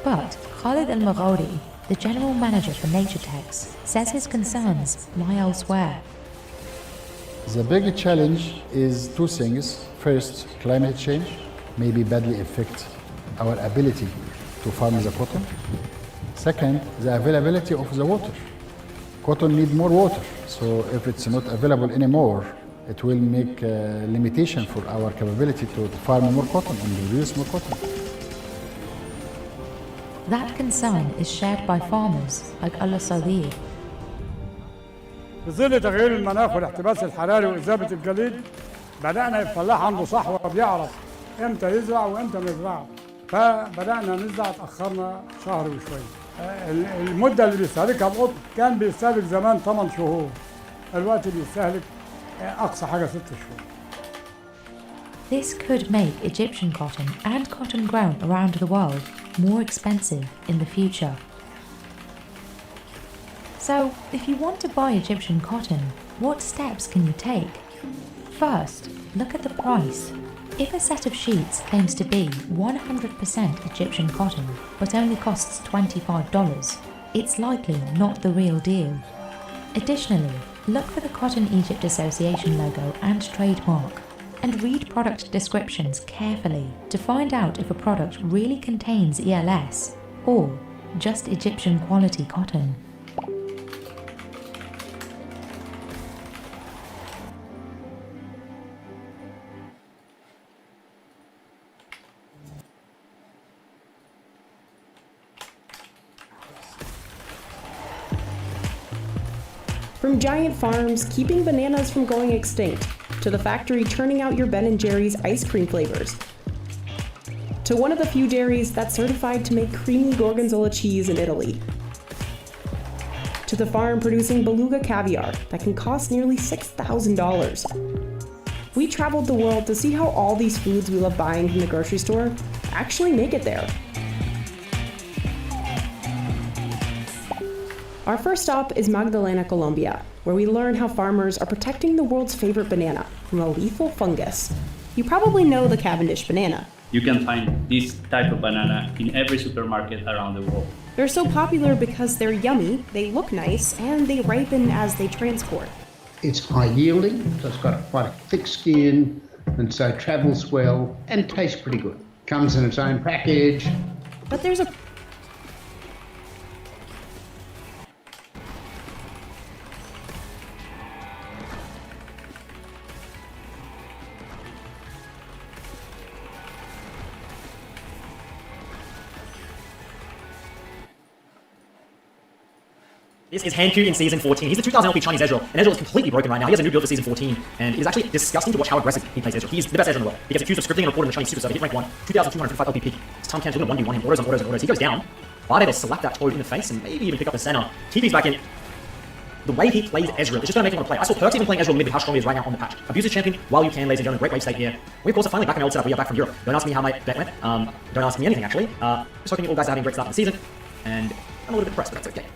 But Khalid Al-Maghodi, the general manager for Naturetex, says his concerns lie elsewhere. The big challenge is two things. First, climate change may badly affect our ability to farm the cotton. Second, the availability of the water. Cotton needs more water, so if it's not available anymore, it will make a limitation for our capability to farm more cotton and produce more cotton. That concern is shared by farmers like Allah Salih. في ظل تغيير المناخ والاحتباس الحراري وإذابة الجليد بدأنا الفلاح عنده صحوة بيعرف امتى يزرع وامتى ما يزرعش، فبدأنا نزرع اتأخرنا شهر وشوية. المدة اللي بيستهلكها القطن كان بيستهلك زمان 8 شهور، الوقت بيستهلك أقصى حاجة 6 شهور. This could make Egyptian cotton and cotton grown around the world more expensive in the future. So, if you want to buy Egyptian cotton, what steps can you take? First, look at the price. If a set of sheets claims to be 100% Egyptian cotton, but only costs $25, it's likely not the real deal. Additionally, look for the Cotton Egypt Association logo and trademark, and read product descriptions carefully to find out if a product really contains ELS or just Egyptian quality cotton. From giant farms keeping bananas from going extinct, to the factory turning out your Ben & Jerry's ice cream flavors, to one of the few dairies that's certified to make creamy gorgonzola cheese in Italy, to the farm producing beluga caviar that can cost nearly $6,000. We traveled the world to see how all these foods we love buying from the grocery store actually make it there. Our first stop is Magdalena, Colombia, where we learn how farmers are protecting the world's favorite banana from a lethal fungus. You probably know the Cavendish banana. You can find this type of banana in every supermarket around the world. They're so popular because they're yummy, they look nice, and they ripen as they transport. It's high yielding, so it's got quite a thick skin, and so it travels well and tastes pretty good. Comes in its own package. But there's a This is Hanku in Season 14. He's the 2000 LP Chinese Ezreal, and Ezreal is completely broken right now. He has a new build for Season 14, and it is actually disgusting to watch how aggressive he plays Ezreal. He's the best Ezreal in the world. He gets accused of scripting and reporting the Chinese super server. He hit rank 1, 2255 LP peak. It's Tom Cantor, going to 1v1 him, orders on orders on orders. He goes down. Bardet will slap that Toad in the face and maybe even pick up the center. TP's back in. The way he plays Ezreal is just going to make him want to play. I saw Perks even playing Ezreal mid with how strong he is right now on the patch. Abuse his champion while you can, ladies and gentlemen. Great wave state here. We, of course, are finally back in my old setup. We are back from Europe. Don't ask me how my bet went. Don't ask me anything, actually. Just hoping you all guys are having a great start to the season. And I'm a little bit depressed, but that's okay.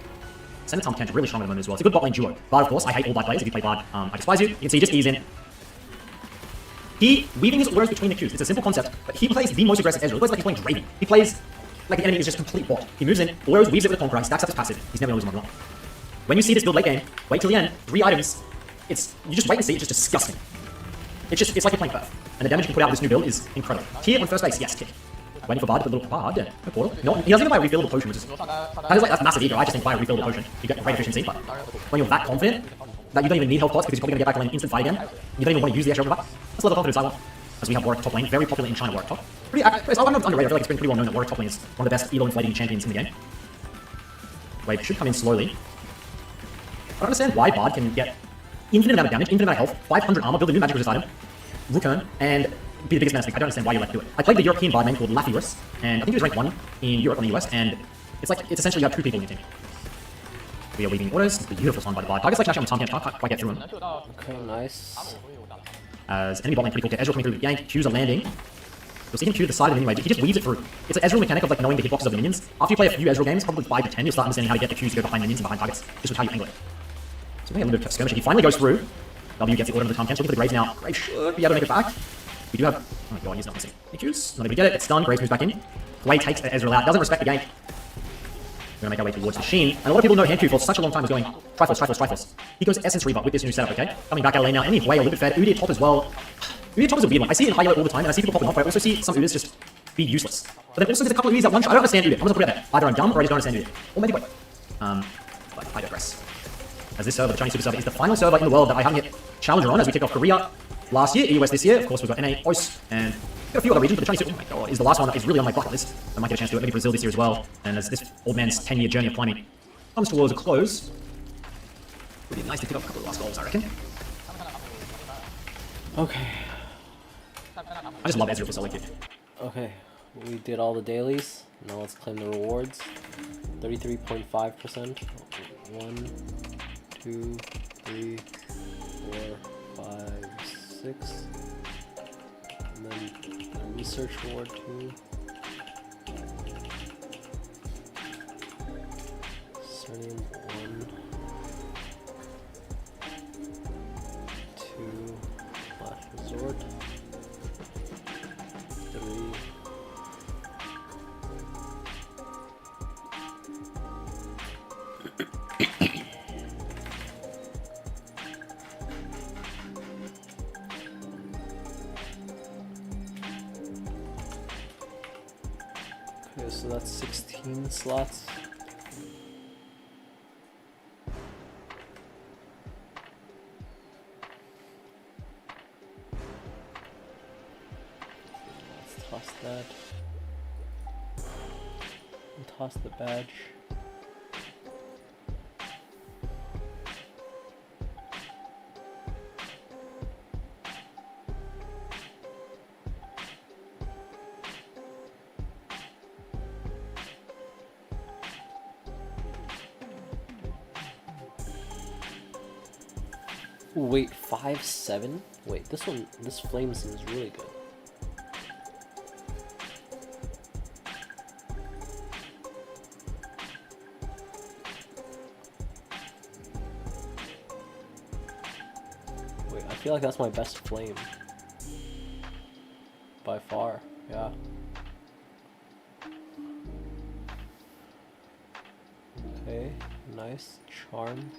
Senator Tom Kent really strong at the moment as well. It's a good bot lane duo. Bard, of course, I hate all Bard players. If you play Bard, I despise you. You can see he just ease in. He, weaving his orders between the queues. It's a simple concept, but he plays the most aggressive Ezreal. He plays like he's playing Draven. He plays like the enemy is just complete bot. He moves in, orders, weaves it with a Conqueror, stacks up his passive. He's never going to lose him on one. When you see this build late game, wait till the end. 3 items. You just wait and see. It's just disgusting. It's like you're playing Perth. And the damage you can put out with this new build is incredible. Here on first base, yes, kick. Waiting for Bard to put a little Bard. Yeah, no portal. No, he doesn't even buy a refillable potion, which is that's massive ego. I just think buy a refillable potion. You get great efficiency, but when you're that confident that you don't even need health pots because you're probably gonna get back to lane instant fight again, you don't even want to use the extra back. That's a level of confidence I want. As we have Warwick top lane, very popular in China. Warwick top. Pretty, I don't know if it's underrated. I feel like it's been pretty well known that Warwick top lane is one of the best elo inflating champions in the game. Wave should come in slowly. I don't understand why Bard can get infinite amount of damage, infinite amount of health, 500 armor, build a new magic resist item, Rookern, and be the biggest man. I don't understand why you like to do it. I played the European bard name called Lathyrus, and I think he was ranked 1 in Europe and the US, and it's essentially you have 2 people in your team. We are weaving orders. It's a beautiful song by the bard. Target's like actually on the time, can't quite get through him. Okay, nice. As enemy bot lane pretty cool. Ezreal coming through, yank, Q's are landing. You'll see him Q to the side of him anyway. He just weaves it through. It's an Ezreal mechanic of like knowing the hitboxes of the minions. After you play a few Ezreal games, probably 5 to 10, you'll start understanding how to get the Qs to go behind minions and behind targets. Just with how you angle it. So we have a little bit of skirmishing. He finally goes through. W gets the order of the time. Looking for the Graves now. Graves should be able to make it back. We do have... Oh my god, he's not missing. Any Qs? Not able to get it. It's done. Graves moves back in. Way takes Ezreal out. Doesn't respect the game. We're gonna make our way towards the Sheen. And a lot of people know Handq for such a long time was going Triforce. He goes Essence Rebut with this new setup, okay? Coming back out of lane now. Enemy way a little bit fed. Udi top as well. Udi top is a weird one. I see it in high elo all the time, and I see people popping off. I also see some Udis just be useless. But then also there's a couple of Udis that one shot. I don't understand Udi. I'm gonna put it there. Either I'm dumb or I just don't understand Udi. Or maybe both. But I digress. As this server, the Chinese Super Server, is the final server in the world that I haven't hit Challenger on as we kick off Korea last year, EUS this year. Of course, we've got NA, OIS, and a few other regions, but the Chinese Super, oh my god, is the last one that is really on my bucket list. I might get a chance to do it. Maybe Brazil this year as well. And as this old man's 10-year journey of climbing comes towards a close, it would be nice to pick up a couple of last goals, I reckon. Okay. I just love Ezreal for solo queue. Okay, we did all the dailies. Now let's claim the rewards. 33.5%. 1, 2, 3, 4, 5, 6. And then the research reward 2. Cernium 1. 2. Last resort. 3. Okay, so that's 16 slots. Let's toss that. And toss the badge. Wait, 5-7? Wait, this flame seems really good. Wait, I feel like that's my best flame. By far, yeah. Okay, nice. Charm.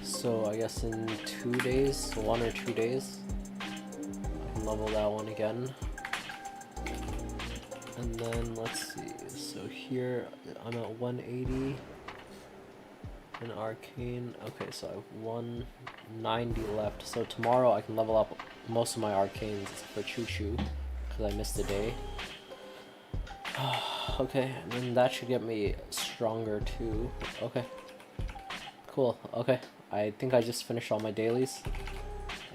So I guess in 2 days, 1 or 2 days, I can level that one again. And then let's see, so here I'm at 180 in Arcane. Okay, so I have 190 left. So tomorrow I can level up most of my Arcanes for Choo Choo, because I missed a day. Okay, and then that should get me stronger too. Okay. Cool, okay. I think I just finished all my dailies.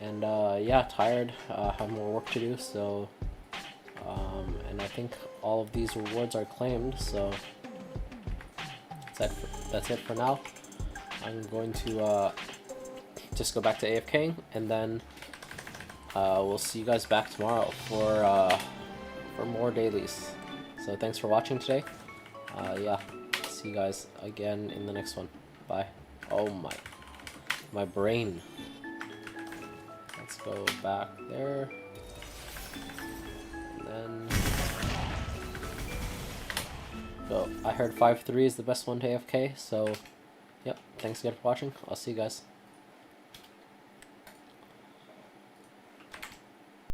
And yeah, tired, have more work to do, so... and I think all of these rewards are claimed, so... That's it for now. I'm going to just go back to AFKing, and then we'll see you guys back tomorrow for more dailies. So thanks for watching today. Yeah, see you guys again in the next one. Bye. Oh my brain. Let's go back there. And then So I heard 5-3 is the best one to AFK, so yep, thanks again for watching. I'll see you guys.